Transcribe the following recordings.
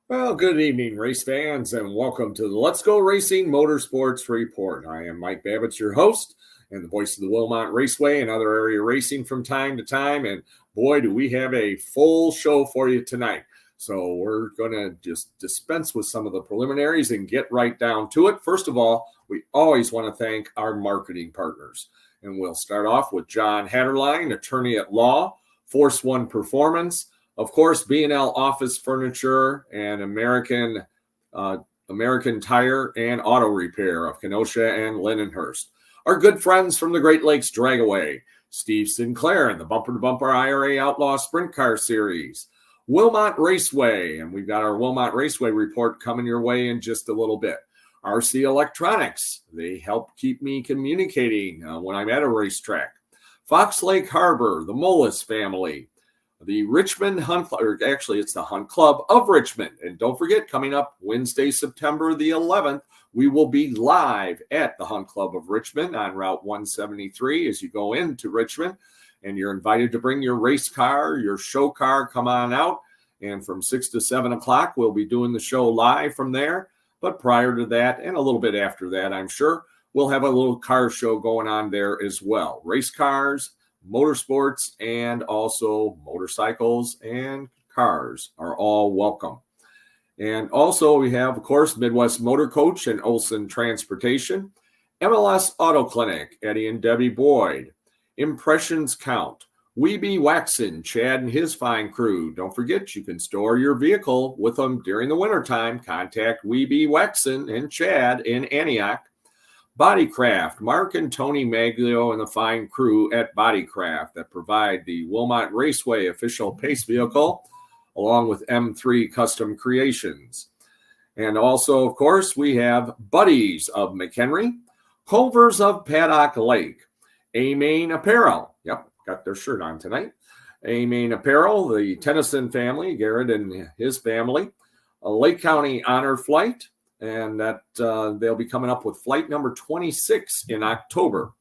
Well, good evening, race fans, and welcome to the Let's Go Racing Motorsports Report. I am Mike Babicz, your host, and the voice of the Wilmot Raceway and other area racing from time to time. And boy, do we have a full show for you tonight. So we're going to just dispense with some of the preliminaries and get right down to it. First of all, we always want to thank our marketing partners. And we'll start off with John Hatterline, attorney at law, Force One Performance, of course, B&L Office Furniture, and American Tire and Auto Repair of Kenosha and Lindenhurst. Our good friends from the Great Lakes Dragaway, Steve Sinclair and the Bumper to Bumper IRA Outlaw Sprint Car Series, Wilmot Raceway, and we've got our Wilmot Raceway report coming your way in just a little bit. RC Electronics, they help keep me communicating when I'm at a racetrack. Fox Lake Harbor, the Mullis family, the Richmond Hunt, or actually it's the Hunt Club of Richmond. And don't forget, coming up Wednesday, September the 11th, we will be live at the Hunt Club of Richmond on Route 173 as you go into Richmond. And you're invited to bring your race car, your show car, come on out. And from 6 to 7 o'clock, we'll be doing the show live from there. But prior to that, and a little bit after that, I'm sure, we'll have a little car show going on there as well. Race cars, motorsports, and also motorcycles and cars are all welcome. And also we have, of course, Midwest Motor Coach and Olson Transportation, MLS Auto Clinic, Eddie and Debbie Boyd, Impressions Count, Weeby Waxon, Chad and his fine crew. Don't forget, you can store your vehicle with them during the wintertime. Contact Weeby Waxon and Chad in Antioch. Bodycraft, Mark and Tony Maglio and the fine crew at Bodycraft that provide the Wilmot Raceway official pace vehicle, along with M3 Custom Creations. And also, of course, we have Buddies of McHenry, Culvers of Paddock Lake, A-Main Apparel. Yep, got their shirt on tonight. A-Main Apparel, the Tennyson family, Garrett and his family, a Lake County Honor Flight, and that they'll be coming up with flight number 26 in October.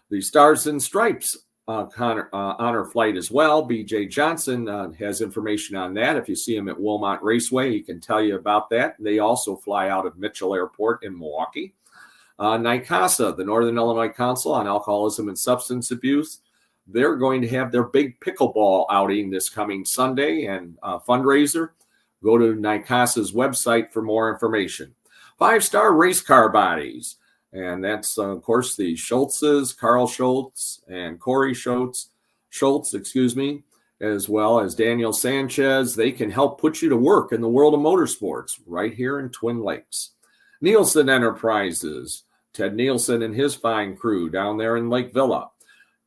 The Stars and Stripes honor flight as well. BJ Johnson has information on that. If you see him at Wilmot Raceway, he can tell you about that. They also fly out of Mitchell Airport in Milwaukee. NICASA, the Northern Illinois Council on Alcoholism and Substance Abuse, they're going to have their big pickleball outing this coming Sunday and fundraiser. Go to NICASA's website for more information. 5-Star Race Car Bodies, and that's, of course, the Schultzes, Carl Schultz and Corey Schultz, as well as Daniel Sanchez. They can help put you to work in the world of motorsports right here in Twin Lakes. Nielsen Enterprises, Ted Nielsen and his fine crew down there in Lake Villa,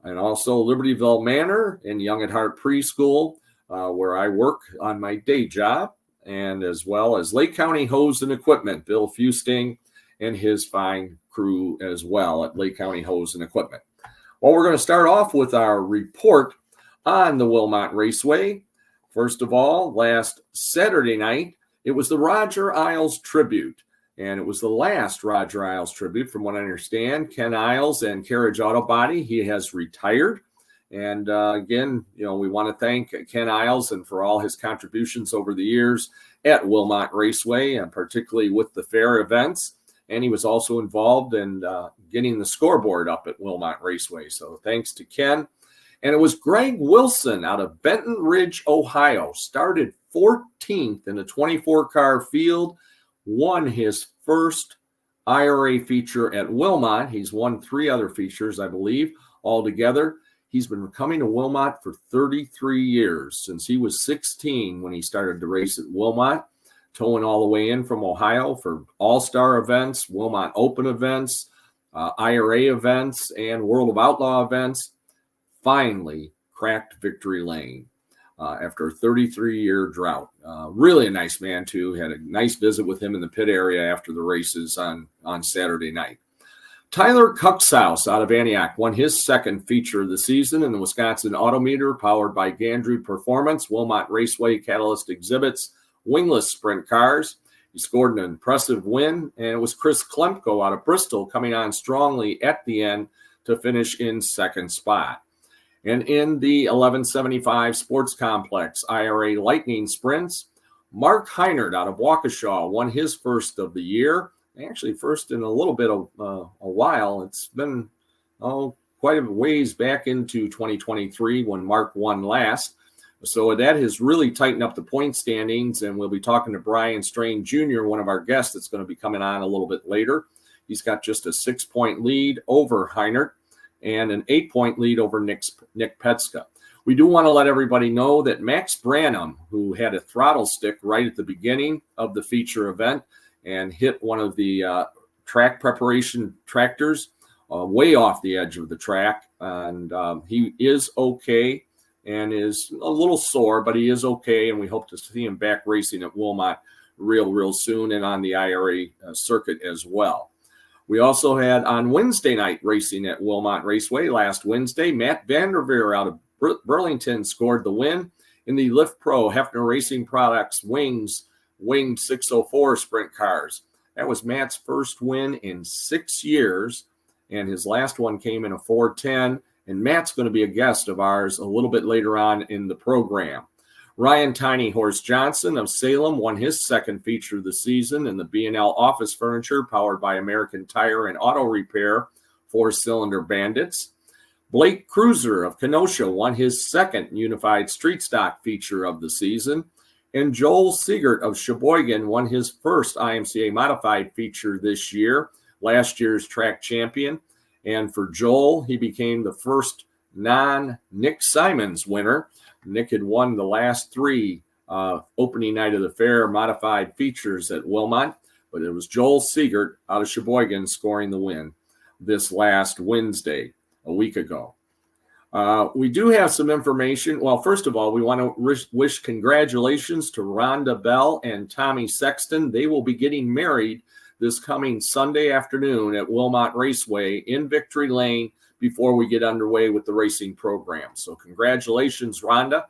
and also Libertyville Manor and Young at Heart Preschool, where I work on my day job, and as well as Lake County Hose and Equipment, Bill Fusting and his fine crew as well at Lake County Hose and Equipment. Well, we're going to start off with our report on the Wilmot Raceway. First of all, last Saturday night, it was the Roger Isles Tribute, and it was the last Roger Isles Tribute, from what I understand. Ken Isles and Carriage Auto Body, he has retired. And again, we want to thank Ken Isles and for all his contributions over the years at Wilmot Raceway, and particularly with the fair events. And he was also involved in getting the scoreboard up at Wilmot Raceway. So thanks to Ken. And it was Greg Wilson out of Benton Ridge, Ohio, started 14th in a 24-car field, won his first IRA feature at Wilmot. He's won 3 other features, I believe, altogether. He's been coming to Wilmot for 33 years, since he was 16 when he started to race at Wilmot, towing all the way in from Ohio for all-star events, Wilmot Open events, IRA events, and World of Outlaw events. Finally cracked victory lane after a 33-year drought. Really a nice man, too. Had a nice visit with him in the pit area after the races on Saturday night. Tyler Cuxhouse out of Antioch won his second feature of the season in the Wisconsin Autometer, powered by Gandry Performance, Wilmot Raceway Catalyst Exhibits, wingless sprint cars. He scored an impressive win, and it was Chris Klemko out of Bristol coming on strongly at the end to finish in second spot. And in the 1175 Sports Complex IRA Lightning Sprints, Mark Heinert out of Waukesha won his first of the year. Actually, first in a little bit of a while. It's been quite a ways back into 2023 when Mark won last. So that has really tightened up the point standings, and we'll be talking to Brian Strain Jr., one of our guests that's going to be coming on a little bit later. He's got just a 6-point lead over Heinert and an 8-point lead over Nick Petska. We do want to let everybody know that Max Branham, who had a throttle stick right at the beginning of the feature event and hit one of the track preparation tractors way off the edge of the track, and he is okay and is a little sore, but he is okay, and we hope to see him back racing at Wilmot real soon and on the IRA circuit as well. We also had on Wednesday night racing at Wilmot Raceway last Wednesday. Matt Vanderveer out of Burlington scored the win in the Lift Pro Hefner Racing Products winged 604 sprint cars. That was Matt's first win in 6 years, and his last one came in a 410. And Matt's going to be a guest of ours a little bit later on in the program. Ryan Tiny Horse Johnson of Salem won his second feature of the season in the B&L Office Furniture, powered by American Tire and Auto Repair, 4-cylinder Bandits. Blake Cruiser of Kenosha won his second Unified Street Stock feature of the season. And Joel Siegert of Sheboygan won his first IMCA Modified feature this year, last year's track champion. And for Joel, he became the first non-Nick Simons winner. Nick had won the last 3 opening night of the fair modified features at Wilmot, but it was Joel Siegert out of Sheboygan scoring the win this last Wednesday, a week ago. We do have some information. Well, first of all, we want to wish congratulations to Rhonda Bell and Tommy Sexton. They will be getting married this coming Sunday afternoon at Wilmot Raceway in Victory Lane before we get underway with the racing program. So congratulations, Rhonda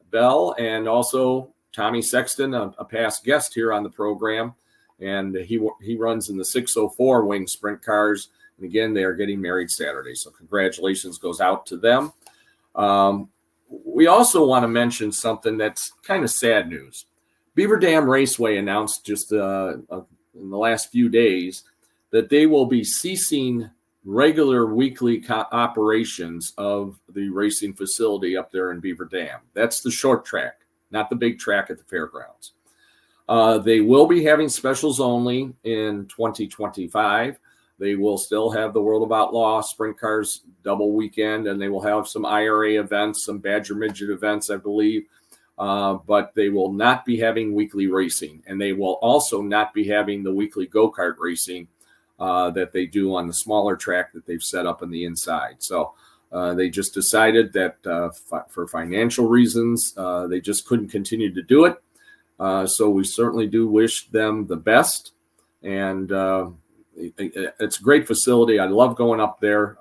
Bell, and also Tommy Sexton, a past guest here on the program. And he runs in the 604 wing sprint cars. And again, they are getting married Saturday. So congratulations goes out to them. We also want to mention something that's kind of sad news. Beaver Dam Raceway announced just in the last few days that they will be ceasing regular weekly operations of the racing facility up there in Beaver Dam. That's the short track, not the big track at the fairgrounds. They will be having specials only in 2025. They will still have the World of Outlaw Sprint Cars double weekend, and they will have some IRA events, some Badger Midget events, I believe. But they will not be having weekly racing, and they will also not be having the weekly go-kart racing that they do on the smaller track that they've set up on the inside. So they just decided that for financial reasons, they just couldn't continue to do it. So we certainly do wish them the best, and it's a great facility. I love going up there.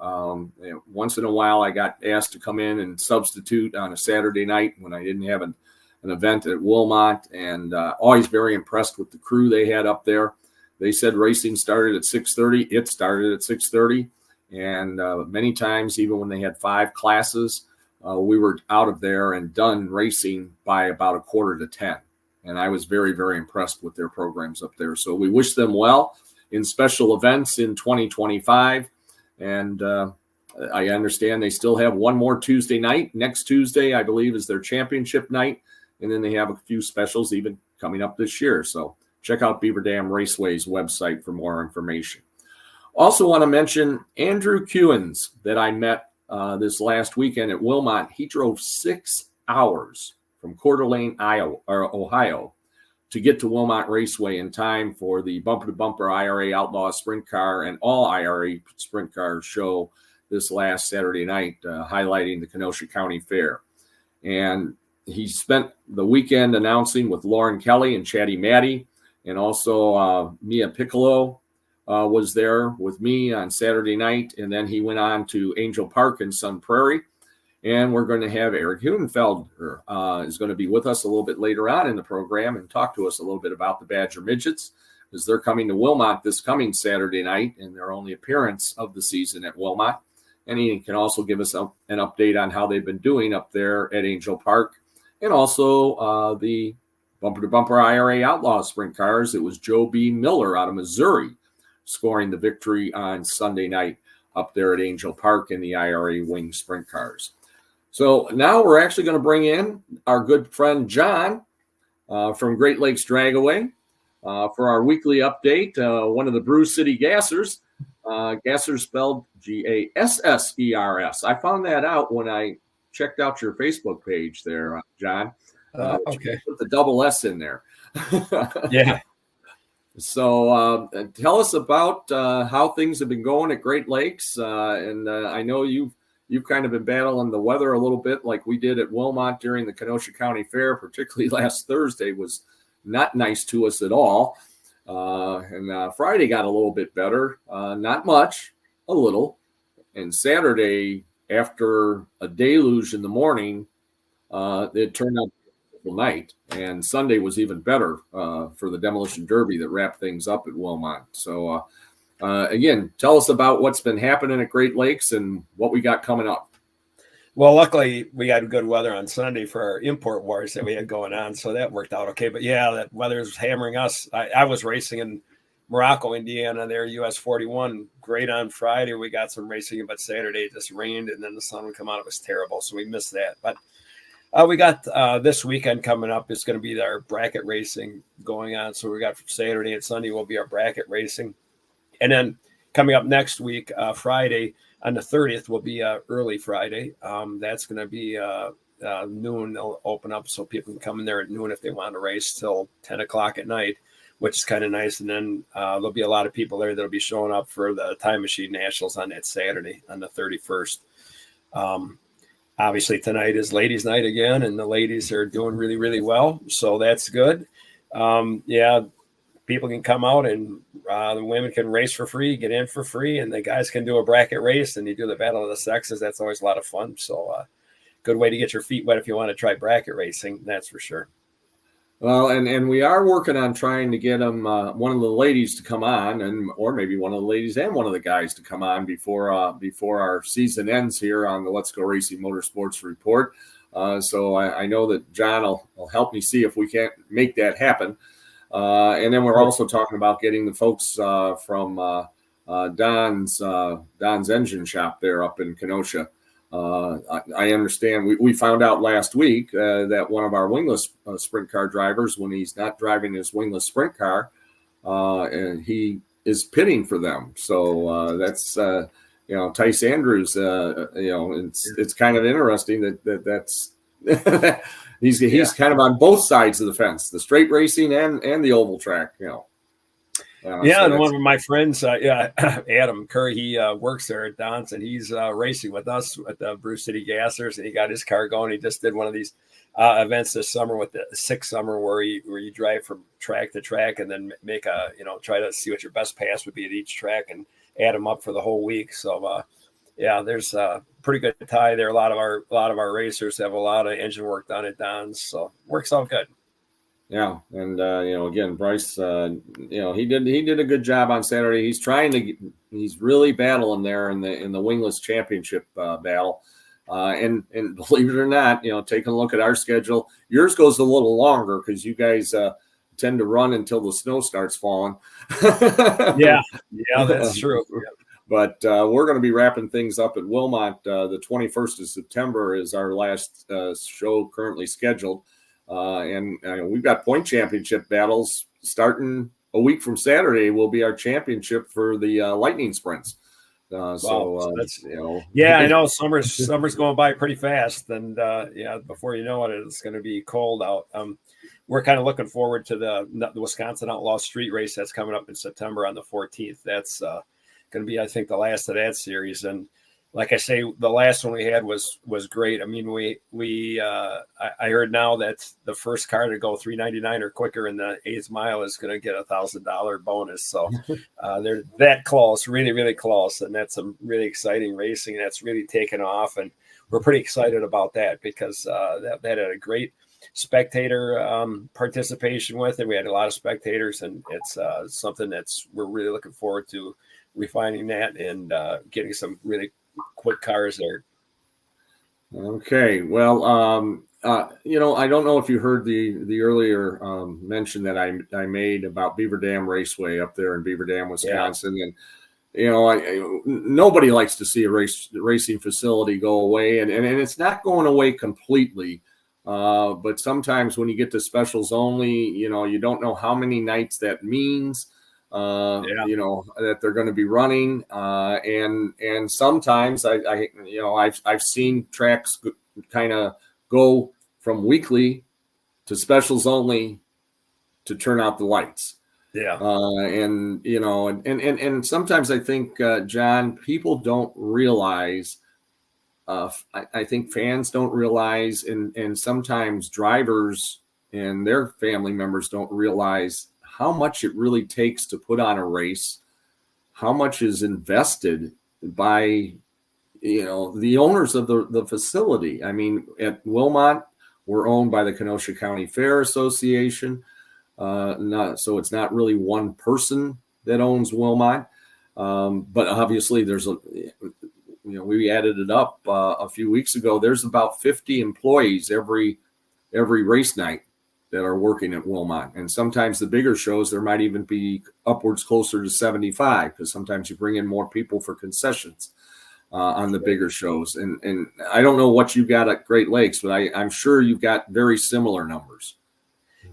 Once in a while, I got asked to come in and substitute on a Saturday night when I didn't have an event at Wilmot, and always very impressed with the crew they had up there. They said racing started at 6:30. It started at 6:30, and many times, even when they had 5 classes, we were out of there and done racing by about 9:45. And I was very, very impressed with their programs up there. So we wish them well in special events in 2025. And I understand they still have one more Tuesday night. Next Tuesday, I believe, is their championship night. And then they have a few specials even coming up this year. So check out Beaver Dam Raceway's website for more information. Also want to mention Andrew Kewins that I met this last weekend at Wilmot. He drove 6 hours from Coeur d'Alene, Ohio, to get to Wilmot Raceway in time for the Bumper to Bumper IRA Outlaw Sprint Car and all IRA Sprint Car show this last Saturday night, highlighting the Kenosha County Fair. And he spent the weekend announcing with Lauren Kelly and Chatty Matty, and also Mia Piccolo was there with me on Saturday night. And then he went on to Angel Park in Sun Prairie. And we're going to have Eric Hunenfeld is going to be with us a little bit later on in the program and talk to us a little bit about the Badger Midgets, as they're coming to Wilmot this coming Saturday night in their only appearance of the season at Wilmot. And he can also give us an update on how they've been doing up there at Angel Park, and also the Bumper to Bumper IRA Outlaw Sprint Cars. It was Joe B. Miller out of Missouri scoring the victory on Sunday night up there at Angel Park in the IRA Wing Sprint Cars. So now we're actually going to bring in our good friend John from Great Lakes Dragaway for our weekly update. One of the Brew City Gassers. Gassers spelled Gassers. I found that out when I checked out your Facebook page there, John. Okay. Put the double S in there. Yeah. So tell us about how things have been going at Great Lakes. And I know you've kind of been battling the weather a little bit like we did at Wilmot during the Kenosha County Fair, particularly last Thursday was not nice to us at all. And Friday got a little bit better, not much, a little. And Saturday, after a deluge in the morning, it turned out a beautiful night. And Sunday was even better for the Demolition Derby that wrapped things up at Wilmot. So, again, tell us about what's been happening at Great Lakes and what we got coming up. Well, luckily we had good weather on Sunday for our import wars that we had going on, so that worked out okay. But yeah, that weather is hammering us. I was racing in Morocco, Indiana, there, US 41. Great on Friday. We got some racing, but Saturday it just rained and then the sun would come out. It was terrible, so we missed that. But we got this weekend coming up. It's going to be our bracket racing going on. So we got Saturday and Sunday will be our bracket racing. And then coming up next week, Friday, on the 30th will be early Friday. That's going to be noon. They'll open up so people can come in there at noon if they want to race till 10 o'clock at night, which is kind of nice. And then there'll be a lot of people there that'll be showing up for the Time Machine Nationals on that Saturday on the 31st. Obviously, tonight is ladies' night again, and the ladies are doing really, really well. So that's good. People can come out and the women can race for free, get in for free, and the guys can do a bracket race, and you do the Battle of the Sexes. That's always a lot of fun. So good way to get your feet wet if you want to try bracket racing, that's for sure. Well, and we are working on trying to get them, one of the ladies to come on, or maybe one of the ladies and one of the guys to come on before our season ends here on the Let's Go Racing Motorsports Report. So I know that John will help me see if we can't make that happen. And then we're also talking about getting the folks from Don's Engine Shop there up in Kenosha. I understand we found out last week that one of our wingless sprint car drivers, when he's not driving his wingless sprint car, and he is pitting for them. So that's Tice Andrews. It's kind of interesting that's. He's kind of on both sides of the fence, the straight racing and the oval track, and one of my friends, Adam Curry, he works there at Don's, and he's racing with us at the Brew City Gassers, and he got his car going. He just did one of these events this summer with the 6 summer where you drive from track to track and then make try to see what your best pass would be at each track and add them up for the whole week. So there's a pretty good tie there. A lot of our racers have a lot of engine work done at Don's, so works out good. Yeah, and again, Bryce, he did a good job on Saturday. He's really battling there in the wingless championship battle, and believe it or not, taking a look at our schedule, yours goes a little longer because you guys tend to run until the snow starts falling. Yeah, that's true. Yeah. But we're going to be wrapping things up at Wilmot. The 21st of September is our last show currently scheduled. And we've got point championship battles starting a week from Saturday. Will be our championship for the lightning sprints. So that's, you know, yeah, I know summer's going by pretty fast, and yeah, before you know it, it's going to be cold out. We're kind of looking forward to the Wisconsin Outlaw Street Race that's coming up in September on the 14th. That's going to be, I think, the last of that series. And like I say, the last one we had was great. I mean, I heard now that the first car to go 399 or quicker in the 8th mile is going to get $1,000 bonus. So they're that close, really, really close, and that's some really exciting racing. That's really taken off, and we're pretty excited about that because that had a great spectator participation with it. We had a lot of spectators, and it's something we're really looking forward to refining that and getting some really quick cars there. Okay. Well, you know, I don't know if you heard the earlier mention that I made about Beaver Dam Raceway up there in Beaver Dam, Wisconsin. Yeah. And, you know, nobody likes to see a racing facility go away, and it's not going away completely. But sometimes when you get to specials only, you know, you don't know how many nights that means. You know, that they're going to be running, and sometimes I've seen tracks kind of go from weekly to specials only to turn out the lights. Yeah. And you know, and sometimes I think, John, people don't realize. I think fans don't realize, and sometimes drivers and their family members don't realize how much it really takes to put on a race, how much is invested by, you know, the owners of the facility. I mean, at Wilmot, we're owned by the Kenosha County Fair Association. So it's not really one person that owns Wilmot. But obviously we added it up a few weeks ago. There's about 50 employees every race night that are working at Wilmot. And sometimes the bigger shows, there might even be upwards closer to 75, because sometimes you bring in more people for concessions on the bigger shows. And I don't know what you got at Great Lakes, but I'm sure you've got very similar numbers.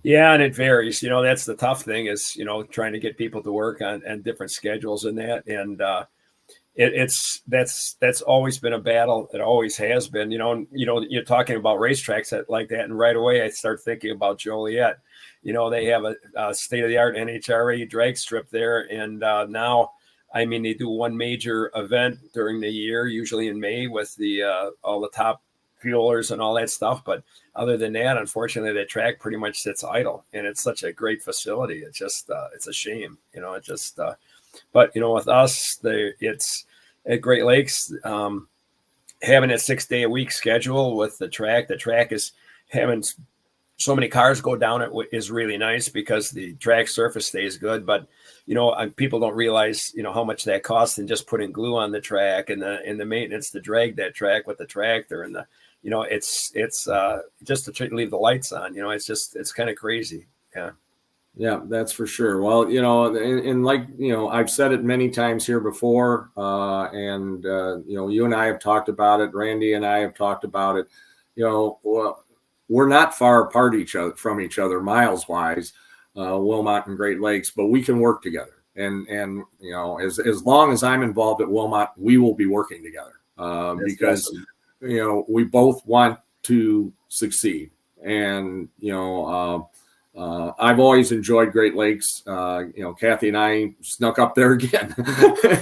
Yeah, and it varies. You know, that's the tough thing is, you know, trying to get people to work on different schedules and that. And that's always been a battle. It always has been. You know, you're talking about racetracks like that, and right away I start thinking about Joliet. You know, they have a state-of-the-art NHRA drag strip there, and now, I mean, they do one major event during the year, usually in May, with all the top fuelers and all that stuff. But other than that, unfortunately, the track pretty much sits idle, and it's such a great facility. It's just it's a shame. You know, it just. But, you know, with us, it's at Great Lakes, having a 6-day-a-week schedule with the track is having so many cars go down it is really nice because the track surface stays good. But, you know, people don't realize, you know, how much that costs in just putting glue on the track and the maintenance to drag that track with the tractor and you know, it's just to leave the lights on, you know, it's kind of crazy. Yeah. Yeah, that's for sure. Well, you know, and like, you know, I've said it many times here before, and, you know, you and I have talked about it. Randy and I have talked about it. You know, well, we're not far apart from each other miles wise, Wilmot and Great Lakes, but we can work together. And you know, as long as I'm involved at Wilmot, we will be working together because, awesome. You know, we both want to succeed. And, you know, I've always enjoyed Great Lakes. You know, Kathy and I snuck up there again.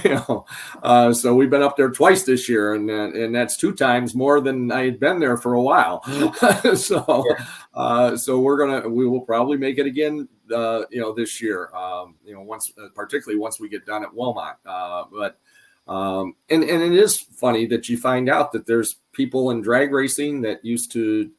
You know, so we've been up there twice this year, and that's 2 times more than I had been there for a while. So we will probably make it again. You know, this year. You know, particularly once we get done at Wilmot. And it is funny that you find out that there's people in drag racing that used to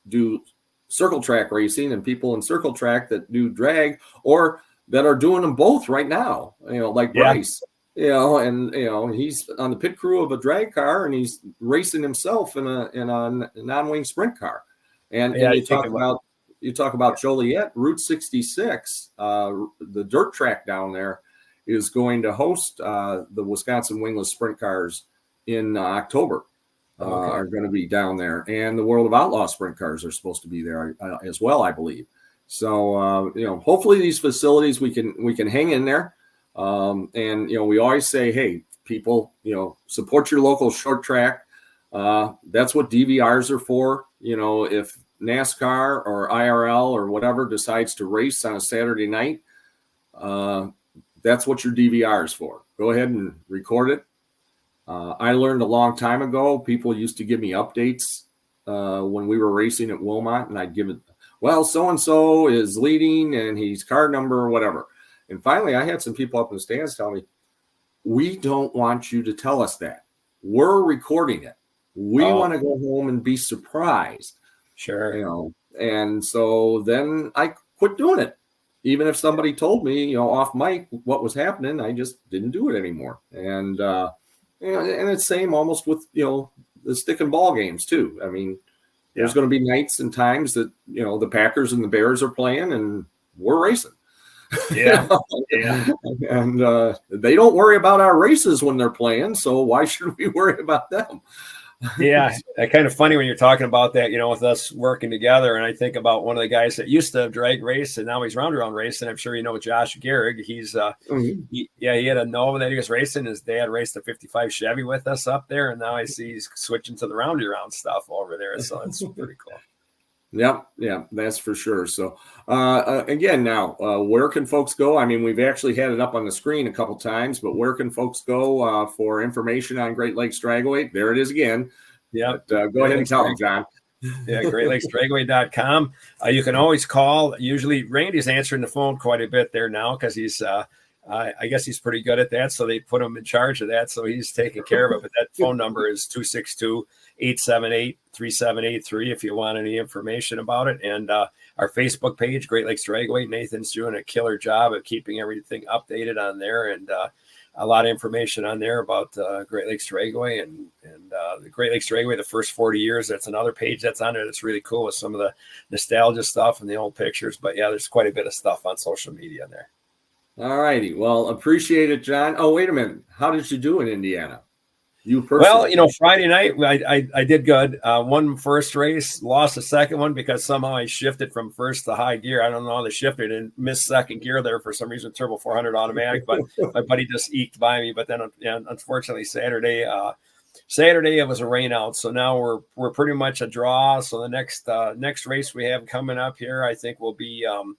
do circle track racing and people in circle track that do drag or that are doing them both right now, you know, like Bryce, you know, and, you know, he's on the pit crew of a drag car and he's racing himself in a non-wing sprint car. And you talk about Joliet, Route 66, the dirt track down there is going to host the Wisconsin wingless sprint cars in October. Are going to be down there, and the World of Outlaw sprint cars are supposed to be there as well, I believe. So you know, hopefully these facilities we can hang in there. And you know, we always say, hey, people, support your local short track. That's what DVRs are for. If NASCAR or IRL or whatever decides to race on a Saturday night, that's what your DVR is for. Go ahead and record it. I learned a long time ago, people used to give me updates when we were racing at Wilmot, and I'd give it, well, so-and-so is leading and he's car number or whatever. And finally, I had some people up in the stands tell me, we don't want you to tell us that. We're recording it. We want to go home and be surprised. Sure. And so then I quit doing it. Even if somebody told me, off mic what was happening, I just didn't do it anymore. And, and it's same almost with, the stick and ball games too. I mean, there's going to be nights and times that, the Packers and the Bears are playing and we're racing. Yeah. And they don't worry about our races when they're playing. So why should we worry about them? Yeah, kind of funny when you're talking about that, with us working together. And I think about one of the guys that used to drag race and now he's round around racing. I'm sure Josh Gehrig. He's he had a Nova that he was racing. His dad raced a 55 Chevy with us up there, and now I see he's switching to the roundy round stuff over there. So it's pretty cool. Yeah, that's for sure. So again, now where can folks go? I mean, we've actually had it up on the screen a couple times, but where can folks go for information on Great Lakes Dragway? There it is again. Yeah. Go ahead and tell them, John. Yeah, GreatLakesDragway.com. You can always call. Usually Randy's answering the phone quite a bit there now because he's I guess he's pretty good at that. So they put him in charge of that. So he's taking care of it. But that phone number is 262-878-3783 if you want any information about it. And our Facebook page, Great Lakes Dragway. Nathan's doing a killer job of keeping everything updated on there, and a lot of information on there about Great Lakes Dragway and the Great Lakes Dragway, the first 40 years. That's another page that's on there that's really cool with some of the nostalgia stuff and the old pictures. But yeah, there's quite a bit of stuff on social media there. All righty. Well, appreciate it, John. Oh, wait a minute. How did you do in Indiana? You personally? Well, Friday night, I did good. Won first race, lost the second one because somehow I shifted from first to high gear. I don't know how they shifted and missed second gear there for some reason, turbo 400 automatic, but my buddy just eked by me. But then, unfortunately, Saturday it was a rain out. So now we're pretty much a draw. So the next race we have coming up here, I think will be on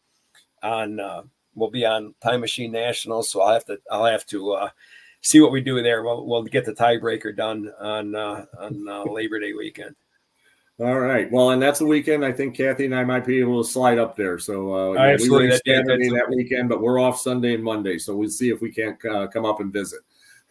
Time Machine Nationals. So I'll have to see what we do there. We'll get the tiebreaker done on Labor Day weekend. All right. Well, and that's the weekend. I think Kathy and I might be able to slide up there. So we race Saturday that weekend, but we're off Sunday and Monday. So we'll see if we can't come up and visit.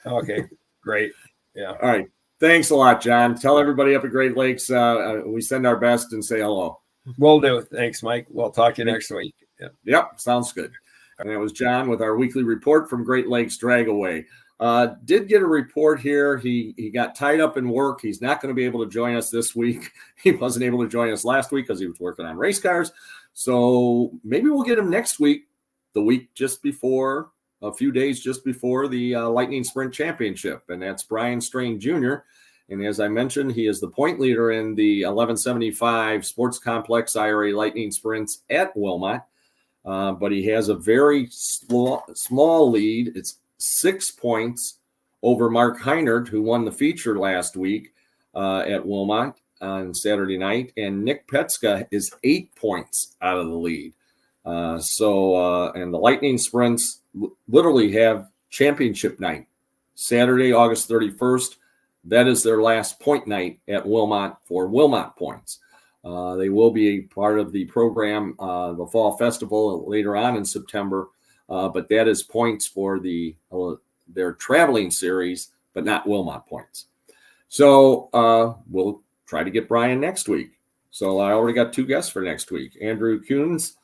Okay, great. Yeah. All right. Thanks a lot, John. Tell everybody up at Great Lakes we send our best and say hello. Will do. Thanks, Mike. We'll talk to you next week. Yep. Sounds good. And it was John with our weekly report from Great Lakes Dragaway. Did get a report here. He got tied up in work. He's not going to be able to join us this week. He wasn't able to join us last week because he was working on race cars. So maybe we'll get him next week, the week just before, a few days just before the Lightning Sprint Championship. And that's Brian Strain Jr. And as I mentioned, he is the point leader in the 1175 Sports Complex IRA Lightning Sprints at Wilmot. But he has a very small lead. It's 6 points over Mark Heinert, who won the feature last week at Wilmot on Saturday night. And Nick Petska is 8 points out of the lead. And the Lightning Sprints literally have championship night, Saturday, August 31st. That is their last point night at Wilmot for Wilmot points. They will be a part of the program, the Fall Festival later on in September. But that is points for their traveling series, but not Wilmot points. So we'll try to get Brian next week. So I already got 2 guests for next week. Andrew Kuhns,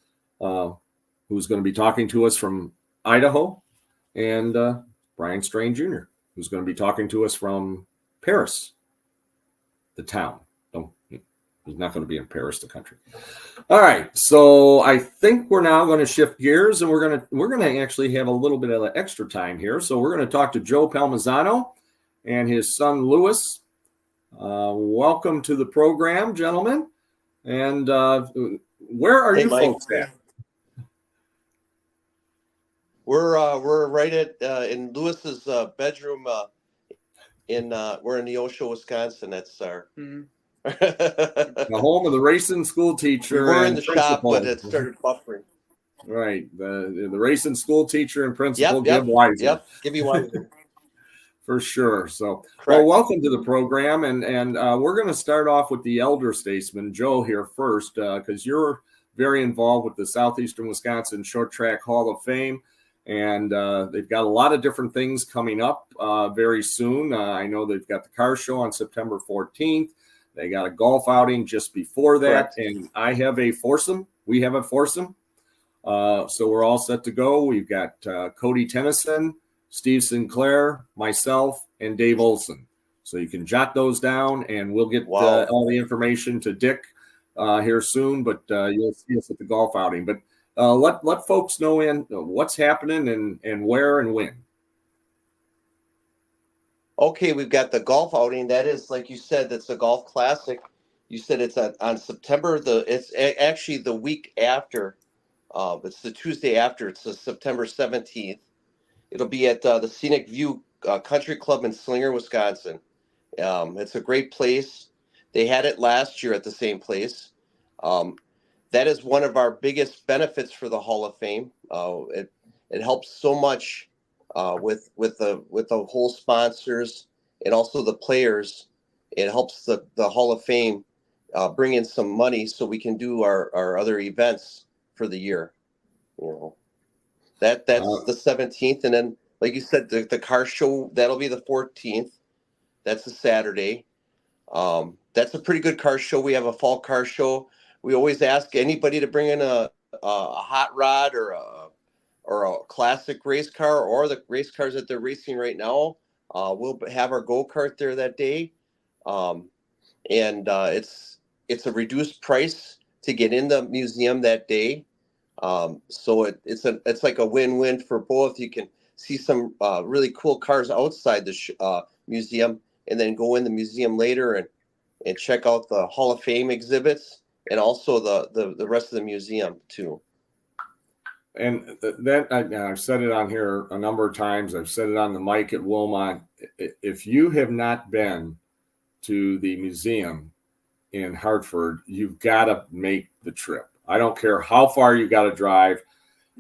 who's going to be talking to us from Idaho, and Brian Strain Jr., who's going to be talking to us from Paris, the town. He's not going to be in Paris, the country. All right, so I think we're now going to shift gears, and we're going to actually have a little bit of extra time here. So we're going to talk to Joe Palmisano and his son Louis. Welcome to the program, gentlemen. And where are you folks at? We're right at in Louis's bedroom we're in Neosho, Wisconsin. That's our. The home of the racing school teacher. We were in and the principal. shop, but it started buffering. Right, the racing school teacher and principal, Yep. Gib Weiser. Yep, Gibby Weiser. For sure. So, Correct. well, welcome to the program, and we're going to start off with the elder statesman, Joe, here first, because you're very involved with the Southeastern Wisconsin Short Track Hall of Fame, and they've got a lot of different things coming up very soon. I know they've got the car show on September 14th. They got a golf outing just before that, correct. And I have a foursome. We have a foursome. So we're all set to go. We've got Cody Tennyson, Steve Sinclair, myself, and Dave Olson. So you can jot those down, and we'll get all the information to Dick here soon. But you'll see us at the golf outing. But let folks know what's happening and where and when. Okay, we've got the golf outing. That is, like you said, that's a golf classic. You said it's on September. It's actually the week after. It's the Tuesday after. It's September 17th. It'll be at the Scenic View Country Club in Slinger, Wisconsin. It's a great place. They had it last year at the same place. That is one of our biggest benefits for the Hall of Fame. It helps so much with the whole sponsors and also the players. It helps the Hall of Fame bring in some money so we can do our other events for the year. That's the 17th, and then like you said, the car show, that'll be the 14th. That's a Saturday. That's a pretty good car show. We have a fall car show. We always ask anybody to bring in a hot rod or a classic race car or the race cars that they're racing right now. We'll have our go-kart there that day, and it's a reduced price to get in the museum that day. So it's like a win-win for both. You can see some really cool cars outside the museum, and then go in the museum later and check out the Hall of Fame exhibits and also the rest of the museum too. And that I've said it on here a number of times. I've said it on the mic at Wilmot. If you have not been to the museum in Hartford, you've got to make the trip. I don't care how far you got to drive.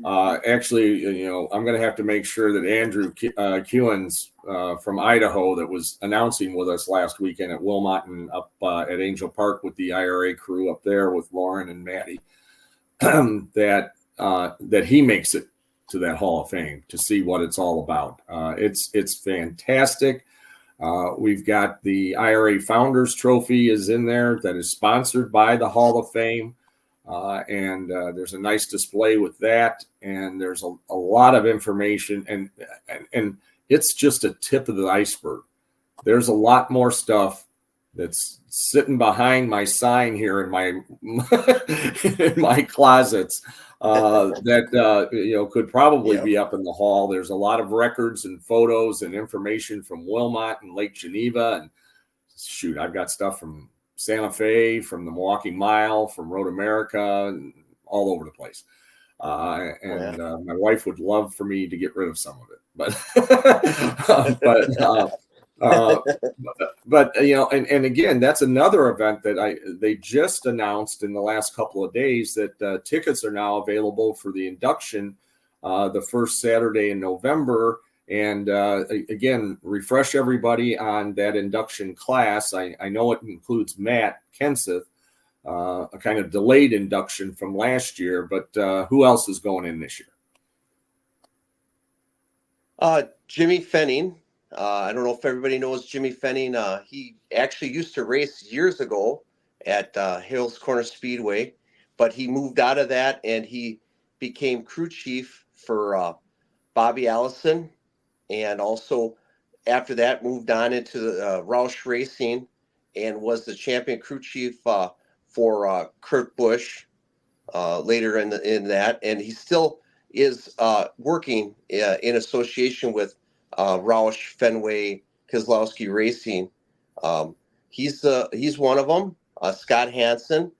Actually, I'm going to have to make sure that Andrew Kewins from Idaho, that was announcing with us last weekend at Wilmot and up at Angel Park with the IRA crew up there with Lauren and Maddie, that he makes it to that Hall of Fame to see what it's all about. It's fantastic. We've got the IRA Founders Trophy is in there that is sponsored by the Hall of Fame. And there's a nice display with that, and there's a lot of information, and it's just a tip of the iceberg. There's a lot more stuff that's sitting behind my sign here in my closets that could probably be up in the hall. There's a lot of records and photos and information from Wilmot and Lake Geneva, and shoot, I've got stuff from Santa Fe, from the Milwaukee Mile, from Road America, and all over the place. My wife would love for me to get rid of some of it, but and again, that's another event that they just announced in the last couple of days that tickets are now available for the induction the first Saturday in November. And again, refresh everybody on that induction class. I know it includes Matt Kenseth, a kind of delayed induction from last year, but who else is going in this year? Jimmy Fenning. I don't know if everybody knows Jimmy Fenning. He actually used to race years ago at Hales Corner Speedway, but he moved out of that and he became crew chief for Bobby Allison. And also after that moved on into Roush Racing and was the champion crew chief for Kurt Busch later in that. And he still is working in association with Roush, Fenway, Keselowski Racing. He's one of them. Scott Hansen,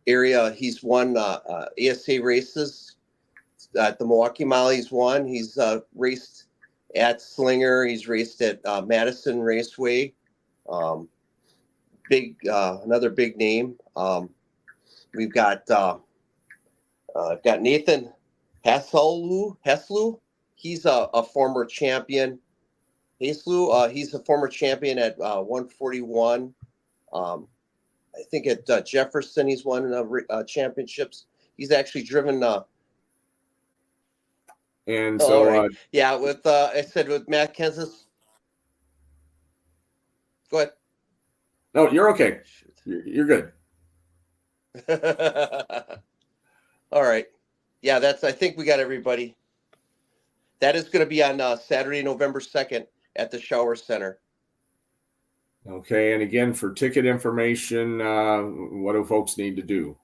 he's won ASA races. At the Milwaukee Mile, he's won. He's raced at Slinger. He's raced at Madison Raceway. Another big name. We've got I've got Nathan Heslu. He's a former champion. He's a former champion at 141. I think at Jefferson he's won championships. He's actually driven. And so, right. Yeah, with I said with Matt Kansas. Go ahead. No, you're okay. You're good. All right. Yeah, I think we got everybody. That is going to be on Saturday, November 2nd at the Shower Center. Okay. And again, for ticket information, what do folks need to do?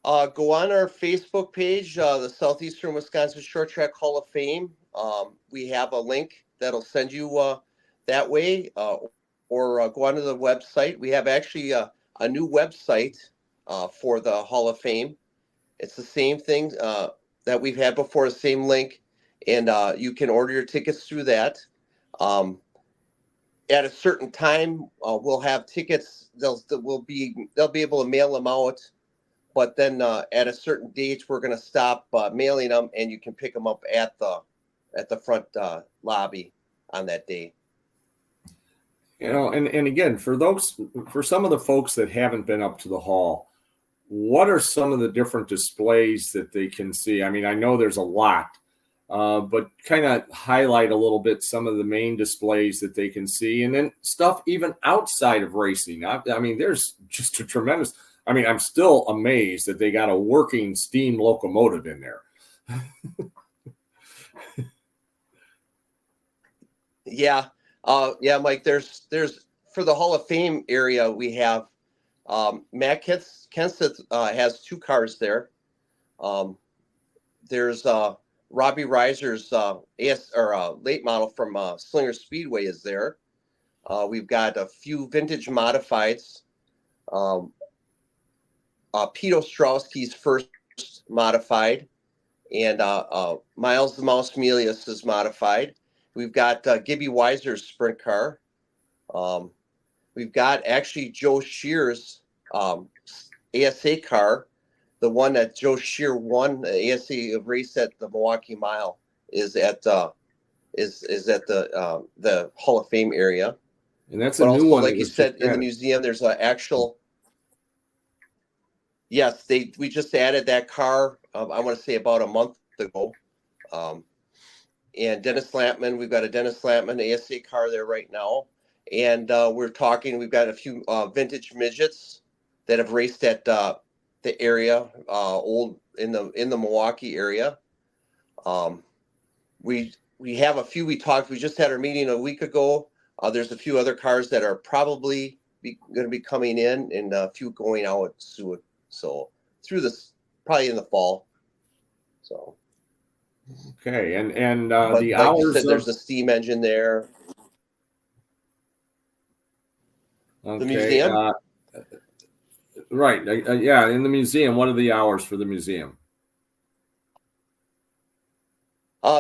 Go on our Facebook page, the Southeastern Wisconsin Short Track Hall of Fame. We have a link that'll send you that way, or go onto the website. We have actually a new website for the Hall of Fame. It's the same thing that we've had before, the same link, and you can order your tickets through that. At a certain time, we'll have tickets. They'll be able to mail them out. But then at a certain date, we're going to stop mailing them, and you can pick them up at the front lobby on that day. And again, for some of the folks that haven't been up to the hall, what are some of the different displays that they can see? I mean, I know there's a lot, but kind of highlight a little bit some of the main displays that they can see, and then stuff even outside of racing. I mean, there's just a tremendous. I mean, I'm still amazed that they got a working steam locomotive in there. Yeah, Mike. There's for the Hall of Fame area, we have Matt Kenseth has 2 cars there. There's Robbie Reiser's late model from Slinger Speedway is there. We've got a few vintage modifieds. Pete Ostrowski's first modified, and Miles the Mouse Melius is modified. We've got Gibby Weiser's sprint car. We've got actually Joe Shear's ASA car. The one that Joe Shear won the ASA race at the Milwaukee Mile is at the Hall of Fame area. And that's a new one. Like you said, in the museum, there's an actual. Yes, we just added that car. I want to say about a month ago. And Dennis Lampman, we've got a Dennis Lampman ASA car there right now. And we've got a few vintage midgets that have raced at the area, old in the Milwaukee area. We have a few we just had our meeting a week ago. There's a few other cars that are probably going to be coming in, and a few going out soon. So through this, probably in the fall. So. Okay, and the like hours. You said, there's a steam engine there. Okay, the museum. Right. Yeah, in the museum. What are the hours for the museum?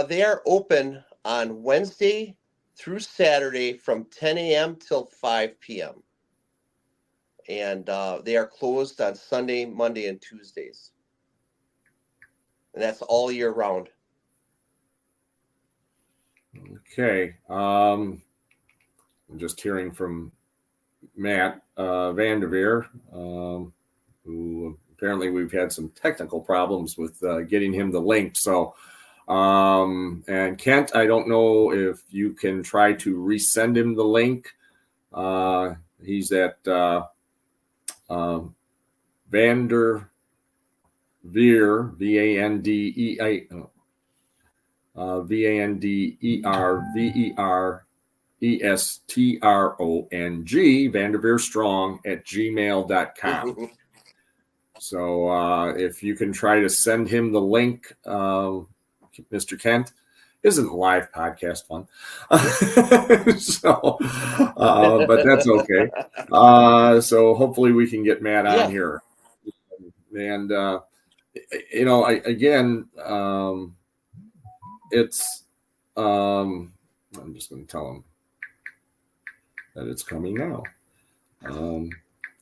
They are open on Wednesday through Saturday from 10 a.m. till 5 p.m. And they are closed on Sunday, Monday, and Tuesdays. And that's all year round. Okay. I'm just hearing from Matt Vanderveer, who apparently we've had some technical problems with getting him the link. So, and Kent, I don't know if you can try to resend him the link. He's at Vanderveer, VanderveerEstrong, Vanderveer Strong at gmail.com. So if you can try to send him the link, Mr. Kent, isn't a live podcast fun. So, but that's okay. So hopefully we can get Matt on here. And, it's I'm just going to tell him that it's coming now.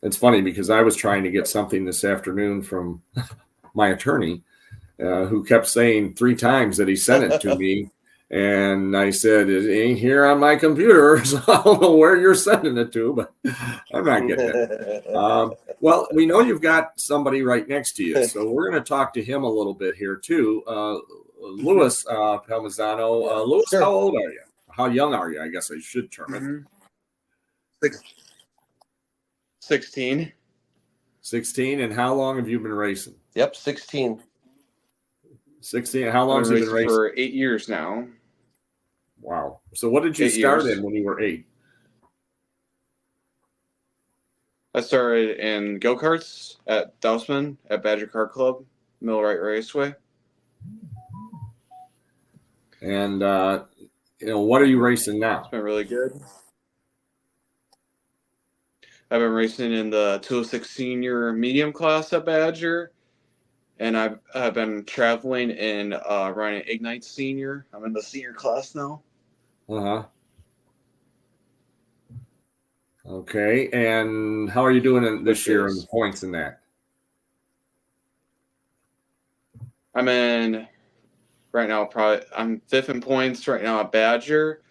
It's funny because I was trying to get something this afternoon from my attorney, who kept saying 3 times that he sent it to me. And I said, it ain't here on my computer, so I don't know where you're sending it to, but I'm not getting it. Well, we know you've got somebody right next to you, so we're going to talk to him a little bit here too. Louis Palmisano. Louis, Sure. How old are you? How young are you? I guess I should term it. 16. 16, and how long have you been racing? Yep, 16. 16. How long have you been racing? For 8 years now. Wow. So what did you 8 start years. in when you were 8? I started in go-karts at Dousman at Badger Kart Club, Millwright Raceway. And what are you racing now? It's been really good. I've been racing in the 206 senior medium class at Badger, and I've been traveling in running Ignite senior. I'm in the senior class now. Okay. And how are you doing this year in points in that? I'm in right now. I'm 5th in points right now at Badger,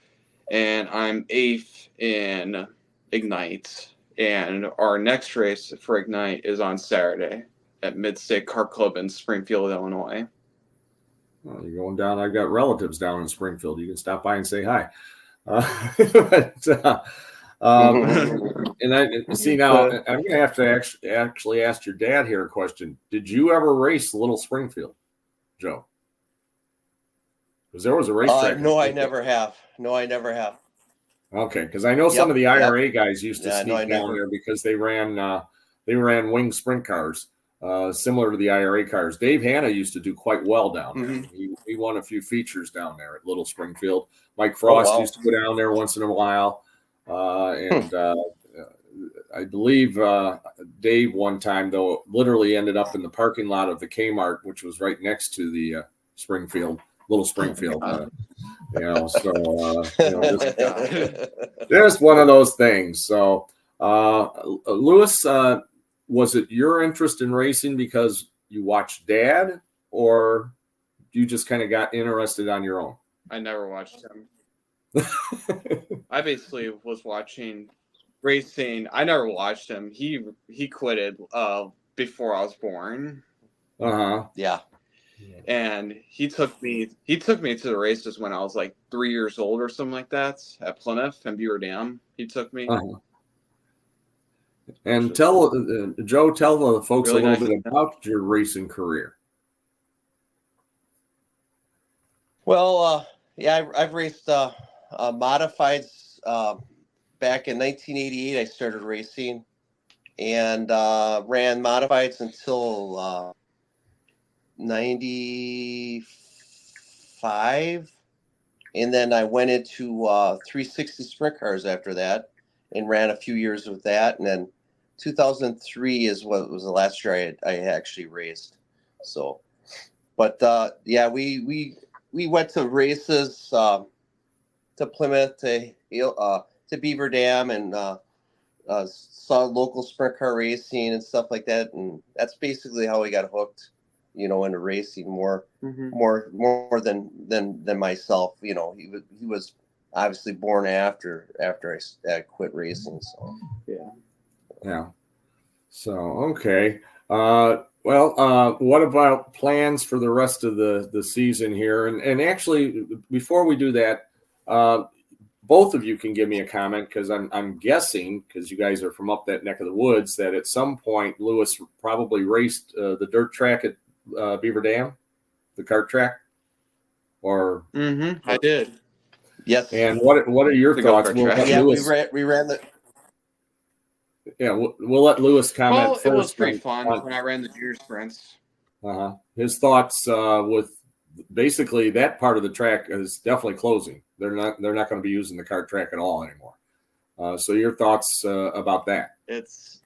and I'm 8th in Ignite. And our next race for Ignite is on Saturday at Mid-State Kart Club in Springfield, Illinois. Well, you're going down. I've got relatives down in Springfield. You can stop by and say hi. And I see now. I'm going to have to actually ask your dad here a question. Did you ever race Little Springfield, Joe? Because there was a racetrack. No, I never have. Okay, because I know some of the IRA guys used to sneak down there because they ran wing sprint cars, similar to the IRA cars. Dave Hanna used to do quite well down there. He won a few features down there at Little Springfield. Mike Frost used to go down there once in a while, and I believe Dave one time though literally ended up in the parking lot of the Kmart, which was right next to the Little Springfield. Just one of those things. So, Louis, was it your interest in racing because you watched Dad, or you just kind of got interested on your own? I never watched him. I basically was watching racing. I never watched him. He quitted before I was born. Yeah. And he took me to the races when I was like 3 years old or something like that at Plymouth and Beaver Dam. He took me. And tell the folks really a little bit about your racing career. Well, I've raced modifieds back in 1988. I started racing and ran modifieds until 95, and then I went into 360 sprint cars after that and ran a few years with that, and then 2003 is what was the last year I actually raced. So, but we went to races to Plymouth, to Beaver Dam, and saw local sprint car racing and stuff like that, and that's basically how we got hooked, into racing more than myself. He was obviously born after I quit racing. So yeah. So okay. What about plans for the rest of the season here? And actually, before we do that, both of you can give me a comment, because I'm guessing, because you guys are from up that neck of the woods, that at some point Louis probably raced the dirt track at Beaver Dam, the kart track, or I did. Yes. And what are your thoughts? We ran the. Yeah, we'll let Louis comment first. It was pretty fun when I ran the junior sprints. His thoughts with basically that part of the track is definitely closing. They're not going to be using the kart track at all anymore. So your thoughts about that? It's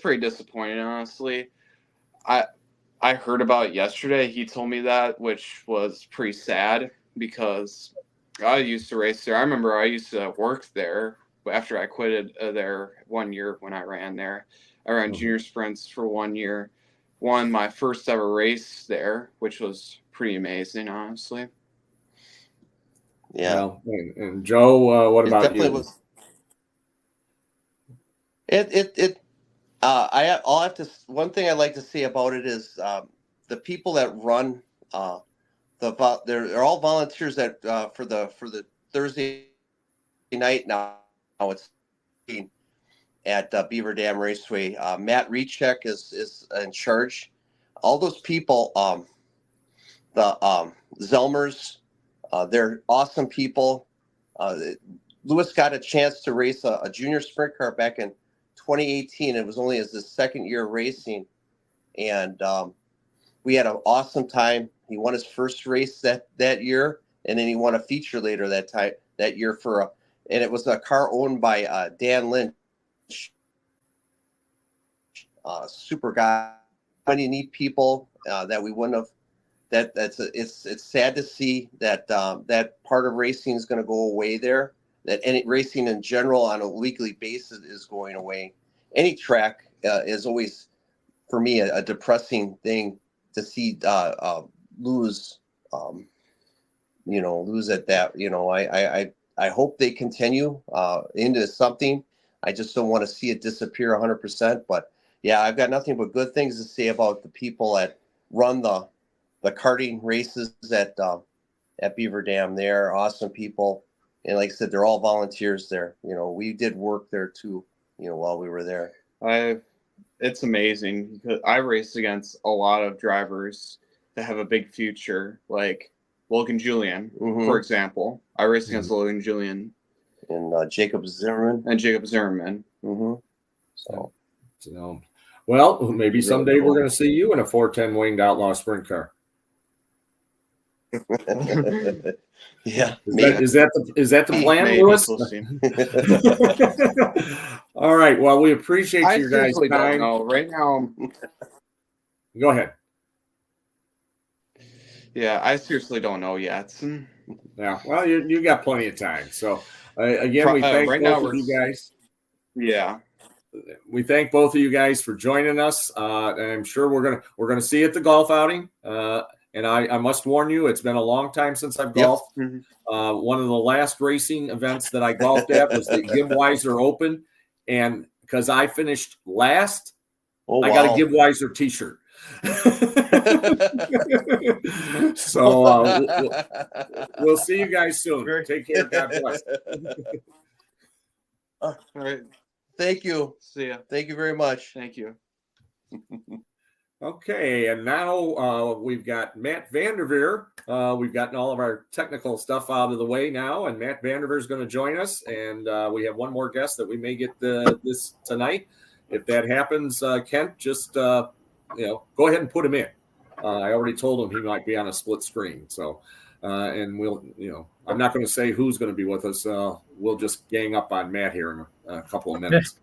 pretty disappointing, honestly. I heard about it yesterday. He told me that, which was pretty sad because I used to race there. I remember I used to work there after I quitted there 1 year when I ran there. I ran junior sprints for 1 year, won my first ever race there, which was pretty amazing, honestly. Yeah. Well, and Joe, what about you? Was. I'll have to. One thing I like to see about it is the people that run. They're all volunteers that for the Thursday night now. It's at Beaver Dam Raceway. Matt Recheck is in charge. All those people, the Zelmers, they're awesome people. Lewis got a chance to race a junior sprint car back in 2018. It was only his second year racing, and we had an awesome time. He won his first race that year, and then he won a feature later that year and it was a car owned by Dan Lynch. Super guy. Many neat people that we wouldn't have. It's sad to see that that part of racing is going to go away there. That any racing in general on a weekly basis is going away. Any track is always, for me, a depressing thing to see lose. Lose at that. I hope they continue into something. I just don't want to see it disappear 100%. But yeah, I've got nothing but good things to say about the people that run the karting races at Beaver Dam. They're awesome people. And like I said, they're all volunteers there. We did work there too, while we were there. It's amazing because I raced against a lot of drivers that have a big future, like Logan Julian, for example. I raced against Logan Julian. And Jacob Zimmerman. So, well, maybe someday we're going to see you in a 410 winged outlaw sprint car. Yeah. Is that the plan, Lewis? All right. Well, we appreciate your guys' time. Don't know. Right now, go ahead. Yeah, I seriously don't know yet. Yeah. Well, you got plenty of time. So again, we thank both of you guys. Yeah. We thank both of you guys for joining us. And I'm sure we're gonna see you at the golf outing. And I must warn you, it's been a long time since I've golfed. Yep. One of the last racing events that I golfed at was the Gibweiser Open. And because I finished last, I got a Gibweiser t-shirt. So we'll see you guys soon. Take care. God bless. All right. Thank you. See ya. Thank you very much. Thank you. Okay, and now we've got Matt Vanderveer. We've gotten all of our technical stuff out of the way now, and Matt Vanderveer is going to join us. And we have one more guest that we may get this tonight. If that happens, Kent, just go ahead and put him in. I already told him he might be on a split screen. So, and we'll, I'm not going to say who's going to be with us. We'll just gang up on Matt here in a couple of minutes.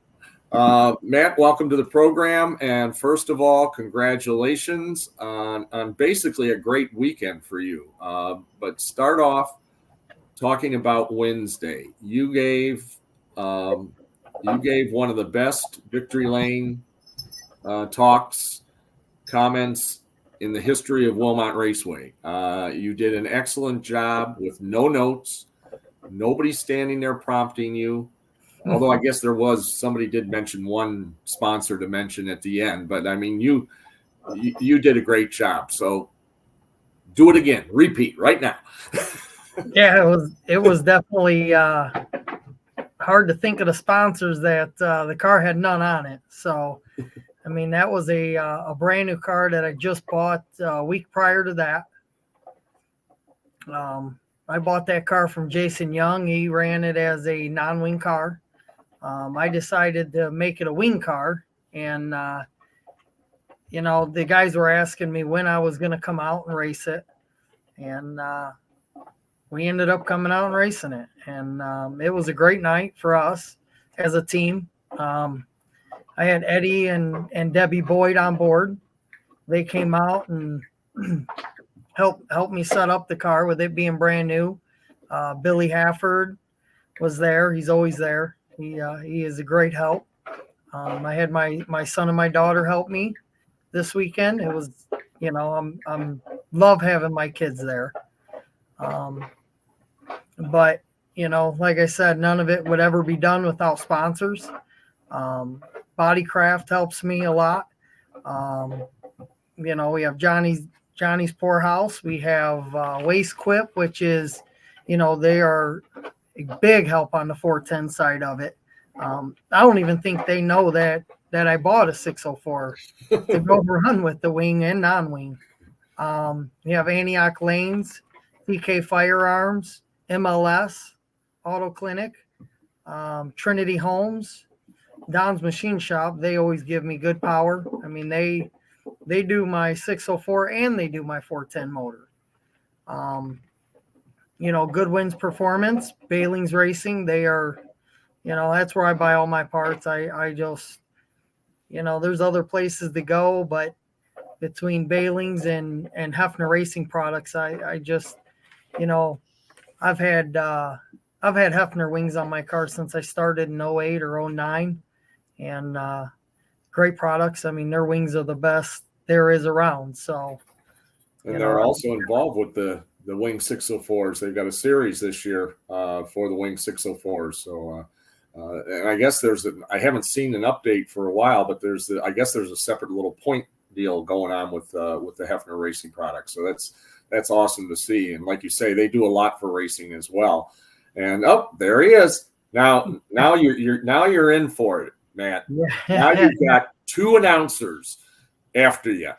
Matt, welcome to the program. And first of all, congratulations on basically a great weekend for you. But start off talking about Wednesday. You gave one of the best victory lane comments in the history of Wilmot Raceway. You did an excellent job with no notes, nobody standing there prompting you. Although I guess there was somebody did mention one sponsor to mention at the end, but I mean you did a great job. So do it again, repeat right now. Yeah, it was definitely hard to think of the sponsors that the car had none on it. So I mean that was a brand new car that I just bought a week prior to that. I bought that car from Jason Young. He ran it as a non-wing car. I decided to make it a wing car, and the guys were asking me when I was going to come out and race it, and we ended up coming out and racing it, and it was a great night for us as a team. I had Eddie and Debbie Boyd on board, they came out and helped me set up the car with it being brand new. Billy Hafford was there. He's always there. He is a great help. I had my son and my daughter help me this weekend. It was, I'm love having my kids there. But like I said, none of it would ever be done without sponsors. Bodycraft helps me a lot. We have Johnny's Poorhouse. We have Waste Quip, which is, they are a big help on the 410 side of it. I don't even think they know that I bought a 604 to go run with the wing and non-wing. We have Antioch Lanes, TK Firearms, MLS, Auto Clinic, Trinity Homes, Don's Machine Shop. They always give me good power. I mean, they do my 604 and they do my 410 motor. Goodwin's Performance, Bailings Racing, they are, that's where I buy all my parts. I just, there's other places to go, but between Bailings and Hefner Racing Products, I just, I've had Hefner wings on my car since I started in 08 or 09, and great products. I mean, their wings are the best there is around. So, and they're also involved with the Wing 604s. They've got a series this year for the Wing 604s. So, and I guess I haven't seen an update for a while, but I guess there's a separate little point deal going on with the Hefner Racing product. So that's awesome to see. And like you say, they do a lot for racing as well. And there he is. Now you're in for it, Matt. Yeah. Now you've got two announcers after you.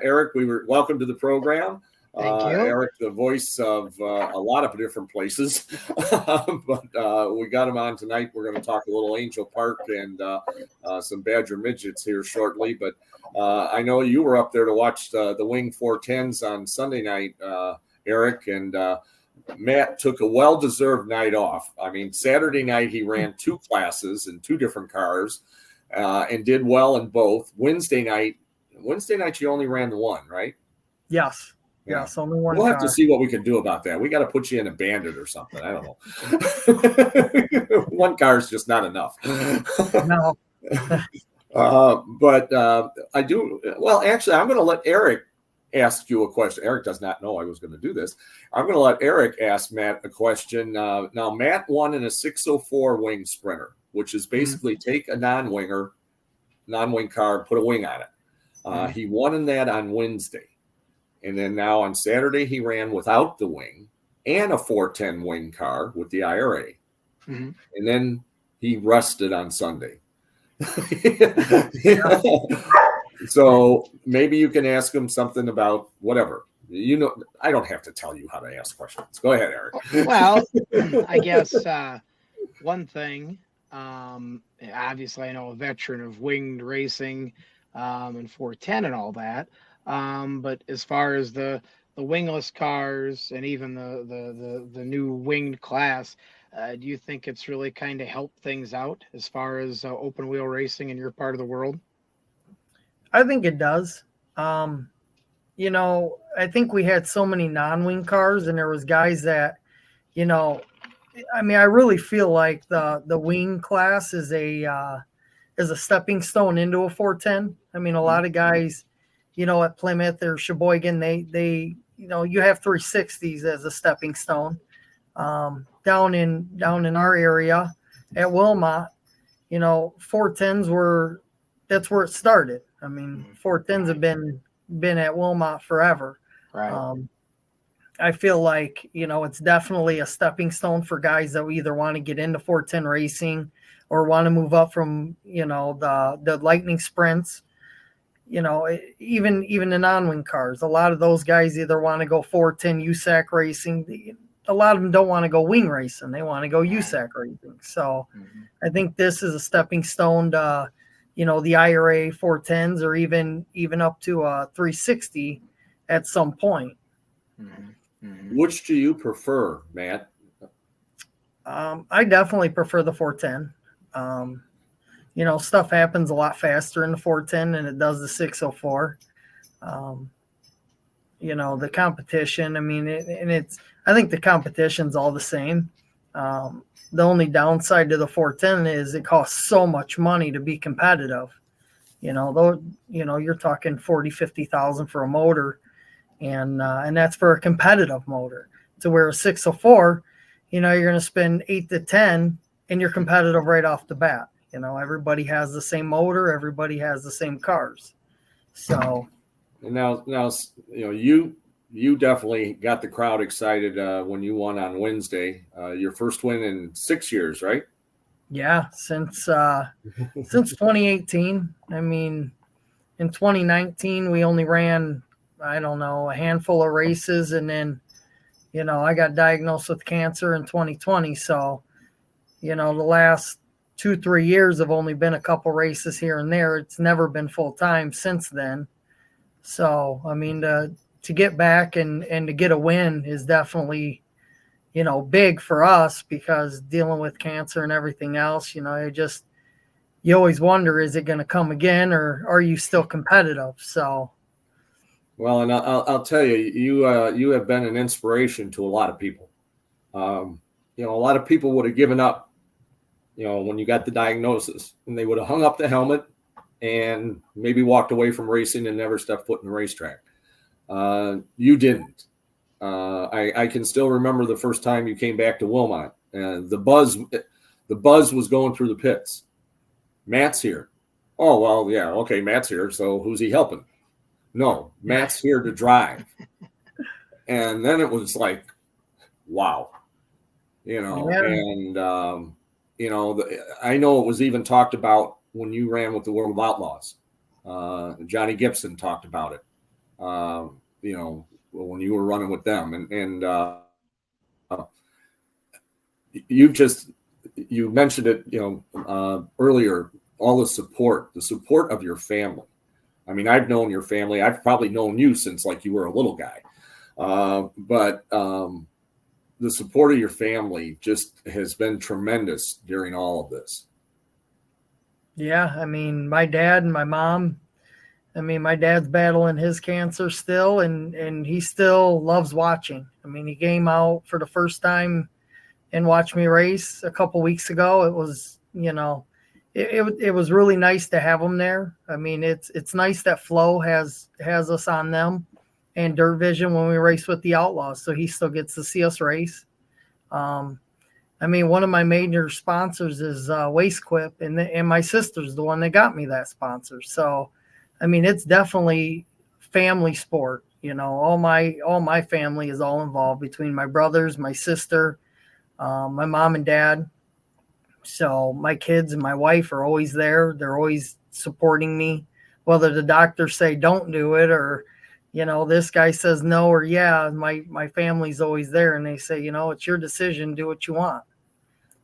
Eric, welcome to the program. Thank you. Eric, the voice of a lot of different places, but we got him on tonight. We're going to talk a little Angel Park and some Badger Midgets here shortly. But I know you were up there to watch the Wing 410s on Sunday night, Eric, and Matt took a well-deserved night off. I mean, Saturday night he ran two classes in two different cars and did well in both. Wednesday night you only ran the one, right? Yes. Yeah, so only one. We'll have to see what we can do about that. We got to put you in a Bandit or something. I don't know. One car is just not enough. No. But I do. Well, actually, I'm going to let Eric ask you a question. Eric does not know I was going to do this. I'm going to let Eric ask Matt a question. Now, Matt won in a 604 wing sprinter, which is basically take a non-wing car, and put a wing on it. He won in that on Wednesday. And then now on Saturday, he ran without the wing and a 410 wing car with the IRA. And then he rested on Sunday. So maybe you can ask him something about whatever. I don't have to tell you how to ask questions. Go ahead, Eric. Well, I guess one thing, obviously I know a veteran of winged racing and 410 and all that. But as far as the wingless cars and even the new winged class, do you think it's really kind of helped things out as far as open wheel racing in your part of the world? I think it does. I think we had so many non-wing cars, and there was guys that, I really feel like the wing class is a stepping stone into a 410. I mean, a lot of guys, at Plymouth or Sheboygan, they you have 360s as a stepping stone. Down in our area at Wilmot, 410s that's where it started. I mean, 410s have been at Wilmot forever. Right. I feel like, it's definitely a stepping stone for guys that either want to get into 410 racing or want to move up from, the lightning sprints. Even the non-wing cars, a lot of those guys either want to go 410 USAC racing. A lot of them don't want to go wing racing. They want to go USAC racing. So I think this is a stepping stone to, the IRA 410s or even up to a 360 at some point. Which do you prefer, Matt? I definitely prefer the 410. stuff happens a lot faster in the 410 than it does the 604. The competition, I mean, I think the competition's all the same. The only downside to the 410 is it costs so much money to be competitive. You're talking 40, 50,000 for a motor, and that's for a competitive motor. To where a 604, you're going to spend 8 to 10 and you're competitive right off the bat. Everybody has the same motor, everybody has the same cars. So, and now, you definitely got the crowd excited when you won on Wednesday. Your first win in 6 years, right? Yeah, since 2018. I mean, in 2019 we only ran, I don't know, a handful of races, and then I got diagnosed with cancer in 2020. So, the last 2-3 years have only been a couple races here and there. It's never been full time since then. So, I mean, to get back and to get a win is definitely, big for us, because dealing with cancer and everything else, you always wonder, is it going to come again, or are you still competitive? So. Well, and I'll tell you, you have been an inspiration to a lot of people. A lot of people would have given up, when you got the diagnosis, and they would have hung up the helmet and maybe walked away from racing and never stepped foot in the racetrack. You didn't. I can still remember the first time you came back to Wilmot, and the buzz was going through the pits. Matt's here. Oh, well, yeah, okay, Matt's here. So who's he helping? No, Matt's here to drive. And then it was like, wow, and, I know it was even talked about when you ran with the World of Outlaws. Johnny Gibson talked about it, when you were running with them. And you mentioned it, earlier, all the support of your family. I mean, I've known your family. I've probably known you since like you were a little guy. But the support of your family just has been tremendous during all of this. Yeah. I mean, my dad and my mom, my dad's battling his cancer still, and he still loves watching. I mean, he came out for the first time and watched me race a couple weeks ago. It was, it was really nice to have him there. I mean, it's nice that Flo has us on them and Dirt Vision when we race with the Outlaws, so he still gets to see us race. One of my major sponsors is Waste Quip, and my sister's the one that got me that sponsor. So, it's definitely family sport. All my family is all involved, between my brothers, my sister, my mom and dad. So my kids and my wife are always there. They're always supporting me, whether the doctors say don't do it, or, this guy says no, or yeah, my family's always there, and they say, it's your decision, do what you want.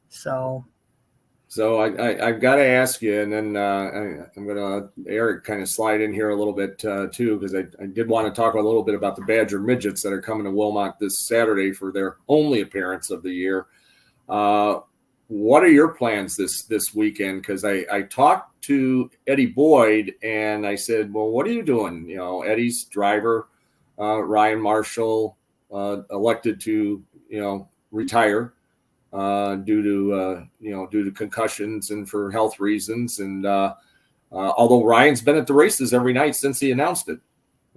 So I've got to ask you, and then I'm going to Eric kind of slide in here a little bit too, because I did want to talk a little bit about the Badger Midgets that are coming to Wilmot this Saturday for their only appearance of the year. What are your plans this weekend? Because I talked to Eddie Boyd, and I said, well, what are you doing? Eddie's driver, Ryan Marshall, elected to, retire due to concussions and for health reasons. And although Ryan's been at the races every night since he announced it.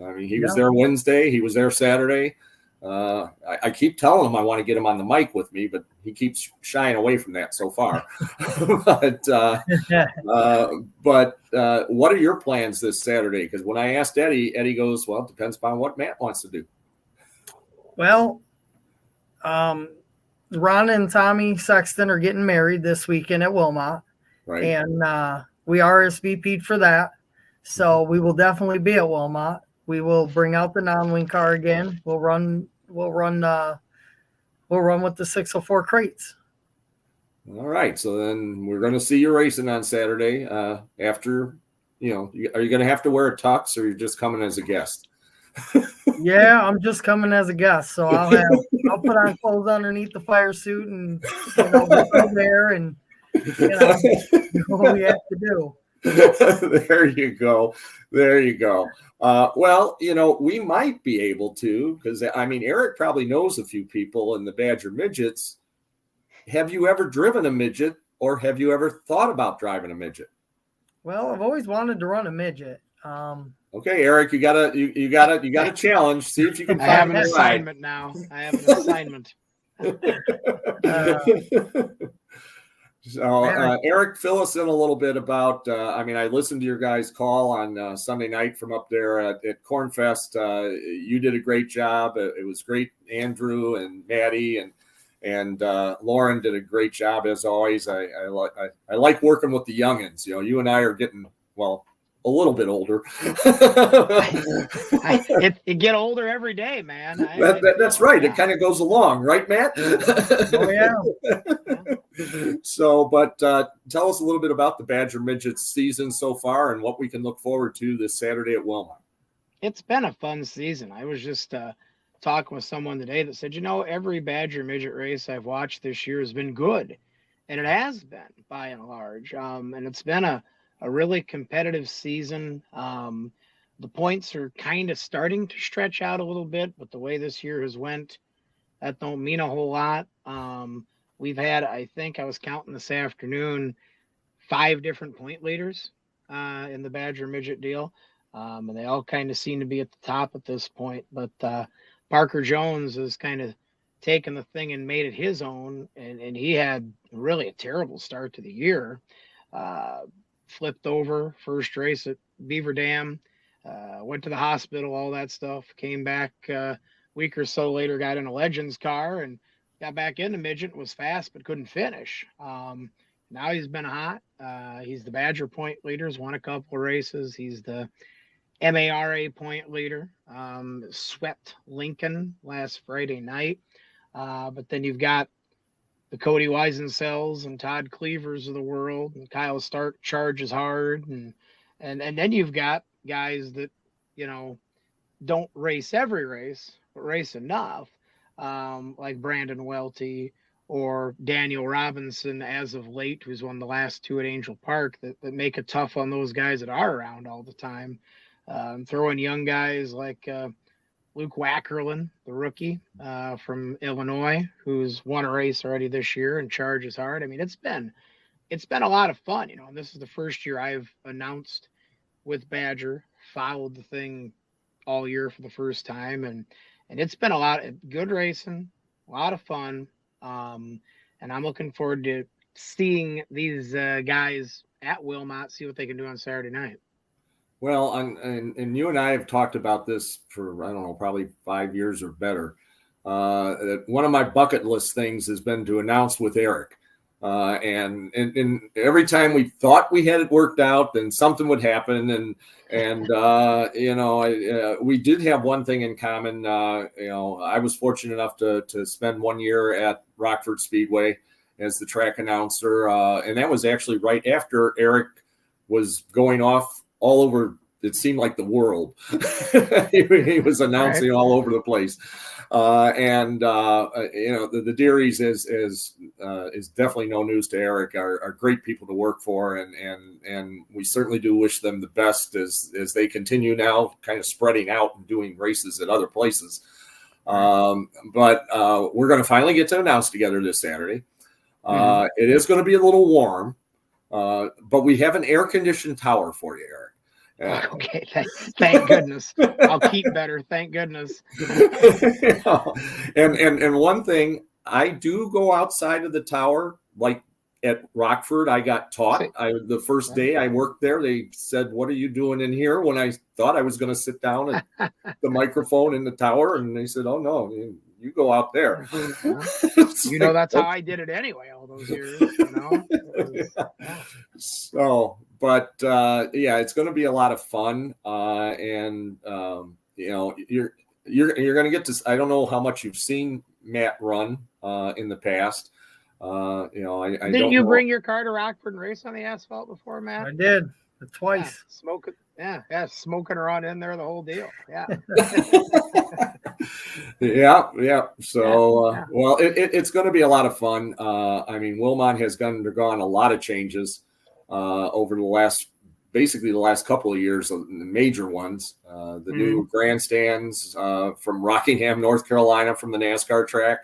I mean, he was there Wednesday, he was there Saturday. I keep telling him I want to get him on the mic with me, but he keeps shying away from that so far. But what are your plans this Saturday? Because when I asked Eddie goes, well, it depends upon what Matt wants to do. Well, Ron and Tommy Sexton are getting married this weekend at Wilmot, right? And we RSVP'd for that, so we will definitely be at Wilmot. We will bring out the non-wing car again. We'll run with the 604 crates. All right. So then we're going to see you racing on Saturday. After, are you going to have to wear a tux, or you're just coming as a guest? Yeah, I'm just coming as a guest. So I'll put on clothes underneath the fire suit and go there, and what we have to do. There you go. There you go. Well, we might be able to, because Eric probably knows a few people in the Badger Midgets. Have you ever driven a midget, or have you ever thought about driving a midget? Well, I've always wanted to run a midget. Okay, Eric, you got a challenge. See if you can I have find an a ride. assignment now. I have an assignment. So, Eric, fill us in a little bit about. I listened to your guys' call on Sunday night from up there at Cornfest. You did a great job. It was great. Andrew and Maddie and Lauren did a great job as always. I like working with the youngins. You and I are getting a little bit older. You get older every day, man. That's right. Yeah. It kind of goes along, right, Matt? Oh, yeah. So, but tell us a little bit about the Badger Midgets season so far and what we can look forward to this Saturday at Wilmot. It's been a fun season. I was just talking with someone today that said, every Badger Midget race I've watched this year has been good. And it has been, by and large. And it's been a really competitive season. The points are kind of starting to stretch out a little bit, but the way this year has went, that don't mean a whole lot. We've had, I think I was counting this afternoon, 5 different point leaders in the Badger Midget deal. And they all kind of seem to be at the top at this point. But Parker Jones has kind of taken the thing and made it his own. And he had really a terrible start to the year. Flipped over first race at Beaver Dam, went to the hospital, all that stuff, came back a week or so later, got in a Legends car and got back into midget, was fast, but couldn't finish. Now he's been hot. He's the Badger point leaders, won a couple of races. He's the MARA point leader, swept Lincoln last Friday night. But then you've got the Cody Weisensells and Todd Cleavers of the world, and Kyle Stark charges hard, and then you've got guys that don't race every race, but race enough, like Brandon Welty or Daniel Robinson as of late, who's won the last 2 at Angel Park, that make it tough on those guys that are around all the time. Throwing young guys like Luke Wackerlin, the rookie from Illinois, who's won a race already this year and charges hard. It's been a lot of fun, and this is the first year I've announced with Badger, followed the thing all year for the first time, and it's been a lot of good racing, a lot of fun, and I'm looking forward to seeing these guys at Wilmot, see what they can do on Saturday night. Well, and you and I have talked about this for, I don't know, probably 5 years or better. One of my bucket list things has been to announce with Eric. And every time we thought we had it worked out, then something would happen. We did have one thing in common. I was fortunate enough to spend 1 year at Rockford Speedway as the track announcer. And that was actually right after Eric was going off all over, it seemed like the world. He was announcing all over the place. The Dearies is definitely no news to Eric, are great people to work for. And we certainly do wish them the best as they continue now kind of spreading out and doing races at other places. But we're going to finally get to announce together this Saturday. It is going to be a little warm, but we have an air-conditioned tower for you, Eric. Okay, thank goodness. I'll keep better. Thank goodness. And one thing, I do go outside of the tower, like at Rockford. I got taught. The first day I worked there, they said, "What are you doing in here?" When I thought I was going to sit down at the microphone in the tower, and they said, "Oh no, you go out there." That's how I did it anyway all those years. So, but it's going to be a lot of fun, and you're going to get to. I don't know how much you've seen Matt run in the past. Didn't you bring your car to Rockford and race on the asphalt before, Matt? I did twice. Smoking around in there, the whole deal. Yeah. Yeah. So, Yeah. well, it's going to be a lot of fun. I mean, Wilmot has undergone a lot of changes over basically the last couple of years, the major ones. The new grandstands from Rockingham, North Carolina, from the NASCAR track.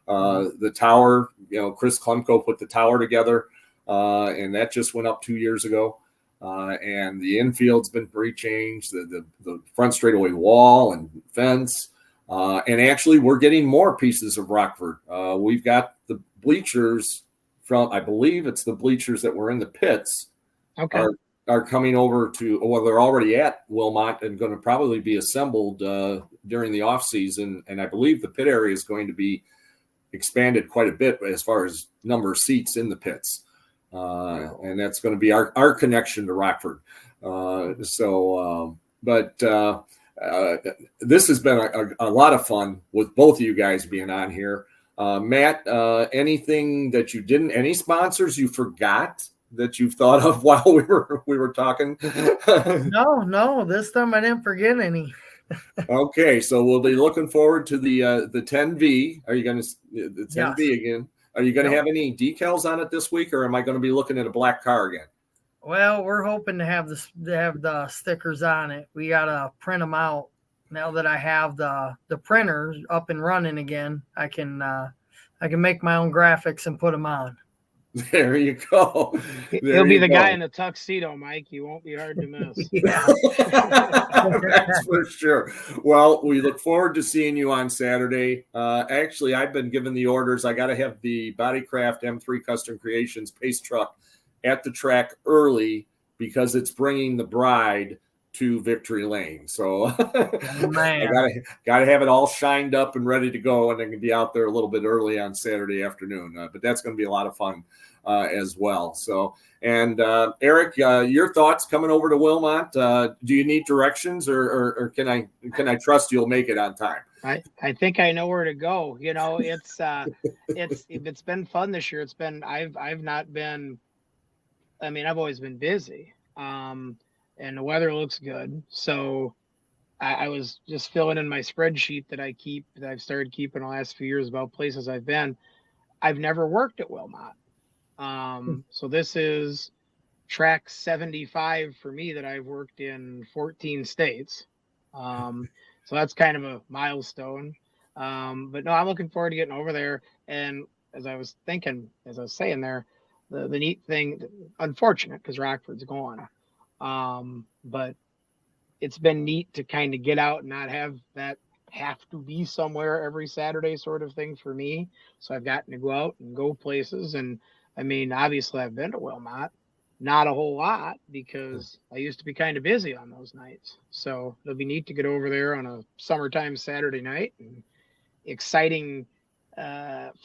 The tower, Chris Klemko put the tower together, and that just went up 2 years ago. And the infield's been rechanged, the front straightaway wall and fence. And actually, we're getting more pieces of Rockford. We've got the bleachers I believe it's the bleachers that were in the pits. Okay. Are coming over to, they're already at Wilmot and going to probably be assembled during the off season. And I believe the pit area is going to be expanded quite a bit as far as number of seats in the pits. And that's going to be our connection to Rockford. But this has been a lot of fun with both of you guys being on here. Matt, anything that you didn't, any sponsors you forgot that you've thought of while we were talking? No, this time I didn't forget any. Okay, so we'll be looking forward to the 10V. Are you going to the 10V Yes. again? Are you going to have any decals on it this week, or am I going to be looking at a black car again? Well, we're hoping to have the stickers on it. We gotta print them out. Now that I have the printer up and running again, I can make my own graphics and put them on. There you go. He'll be the guy in the tuxedo, Mike. He won't be hard to miss. Yeah. That's for sure. Well, we look forward to seeing you on Saturday. Actually, I've been given the orders. I got to have the Bodycraft M3 Custom Creations pace truck at the track early because it's bringing the bride to Victory Lane. So I gotta have it all shined up and ready to go, and I can be out there a little bit early on Saturday afternoon. But that's going to be a lot of fun as well. So, and Eric, your thoughts coming over to Wilmot? Do you need directions, or can I trust you'll make it on time? I think I know where to go. It's been fun this year. I've not been. I mean, I've always been busy. And the weather looks good. So I was just filling in my spreadsheet that I've started keeping the last few years about places I've been. I've never worked at Wilmot. So this is track 75 for me that I've worked in 14 states. So that's kind of a milestone. But no, I'm looking forward to getting over there. And as I was saying there, the neat thing, unfortunate because Rockford's gone. But it's been neat to kind of get out and not have to be somewhere every Saturday sort of thing for me. So I've gotten to go out and go places. And I mean, obviously I've been to Wilmot, not a whole lot because I used to be kind of busy on those nights. So it'll be neat to get over there on a summertime Saturday night, and exciting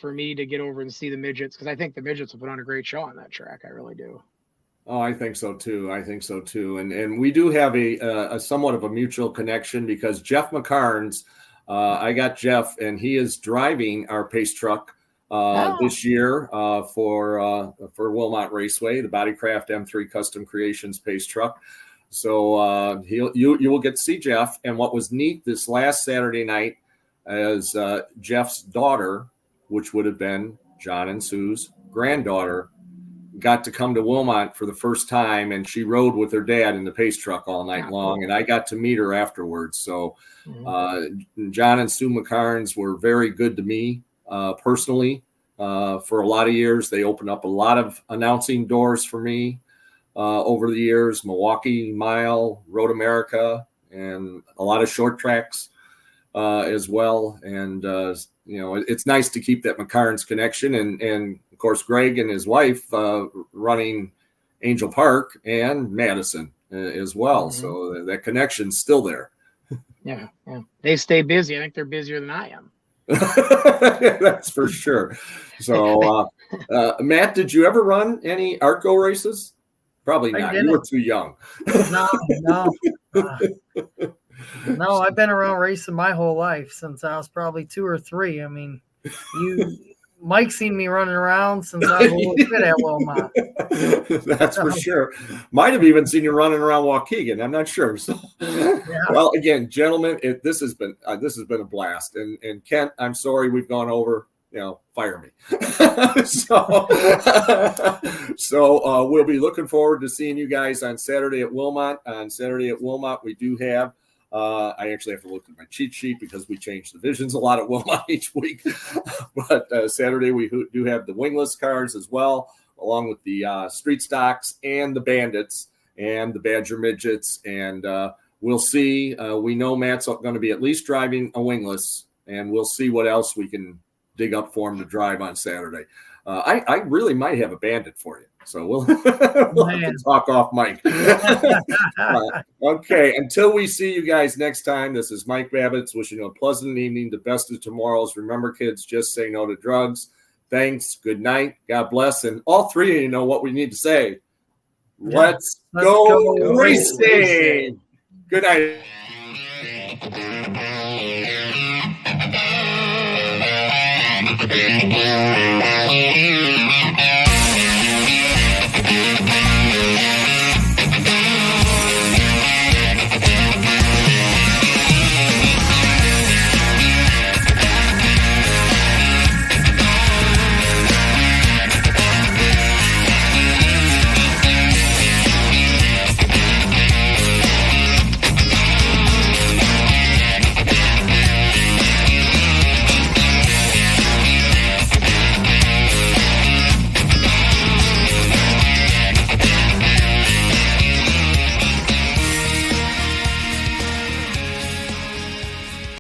for me to get over and see the midgets, because I think the midgets will put on a great show on that track. I really do. Oh, I think so too. And we do have a somewhat of a mutual connection because Jeff McCarnes, I got Jeff, and he is driving our pace truck this year for Wilmot Raceway, the Bodycraft M3 Custom Creations pace truck. So you will get to see Jeff. And what was neat this last Saturday night is Jeff's daughter, which would have been John and Sue's granddaughter, got to come to Wilmot for the first time, and she rode with her dad in the pace truck all night long, and I got to meet her afterwards. So John and Sue McCarnes were very good to me personally for a lot of years. They opened up a lot of announcing doors for me over the years, Milwaukee Mile, Road America, and a lot of short tracks as well. And it's nice to keep that McCarnes connection, and of course, Greg and his wife running Angel Park and Madison as well. So that connection's still there. Yeah. They stay busy. I think they're busier than I am. That's for sure. So, Matt, did you ever run any Arco races? Probably not. You were too young. No. No, I've been around racing my whole life since I was probably 2 or 3. I mean, Mike's seen me running around since I was a little kid at Wilmot. That's for sure. Might have even seen you running around Waukegan. I'm not sure. So, well, again, gentlemen, this has been a blast. And Kent, I'm sorry we've gone over. Fire me. So we'll be looking forward to seeing you guys on Saturday at Wilmot. On Saturday at Wilmot, we do have. I actually have to look at my cheat sheet because we change divisions a lot at Wilmot each week. But Saturday we do have the wingless cars as well, along with the street stocks and the bandits and the Badger midgets. And we'll see. We know Matt's going to be at least driving a wingless, and we'll see what else we can dig up for him to drive on Saturday. I really might have a bandit for you. So we'll have to talk off mic. Okay, until we see you guys next time, this is Mike Babicz wishing you a pleasant evening, the best of tomorrows. Remember, kids, just say no to drugs. Thanks, good night, God bless, and all three of you know what we need to say. Let's go racing. Good night.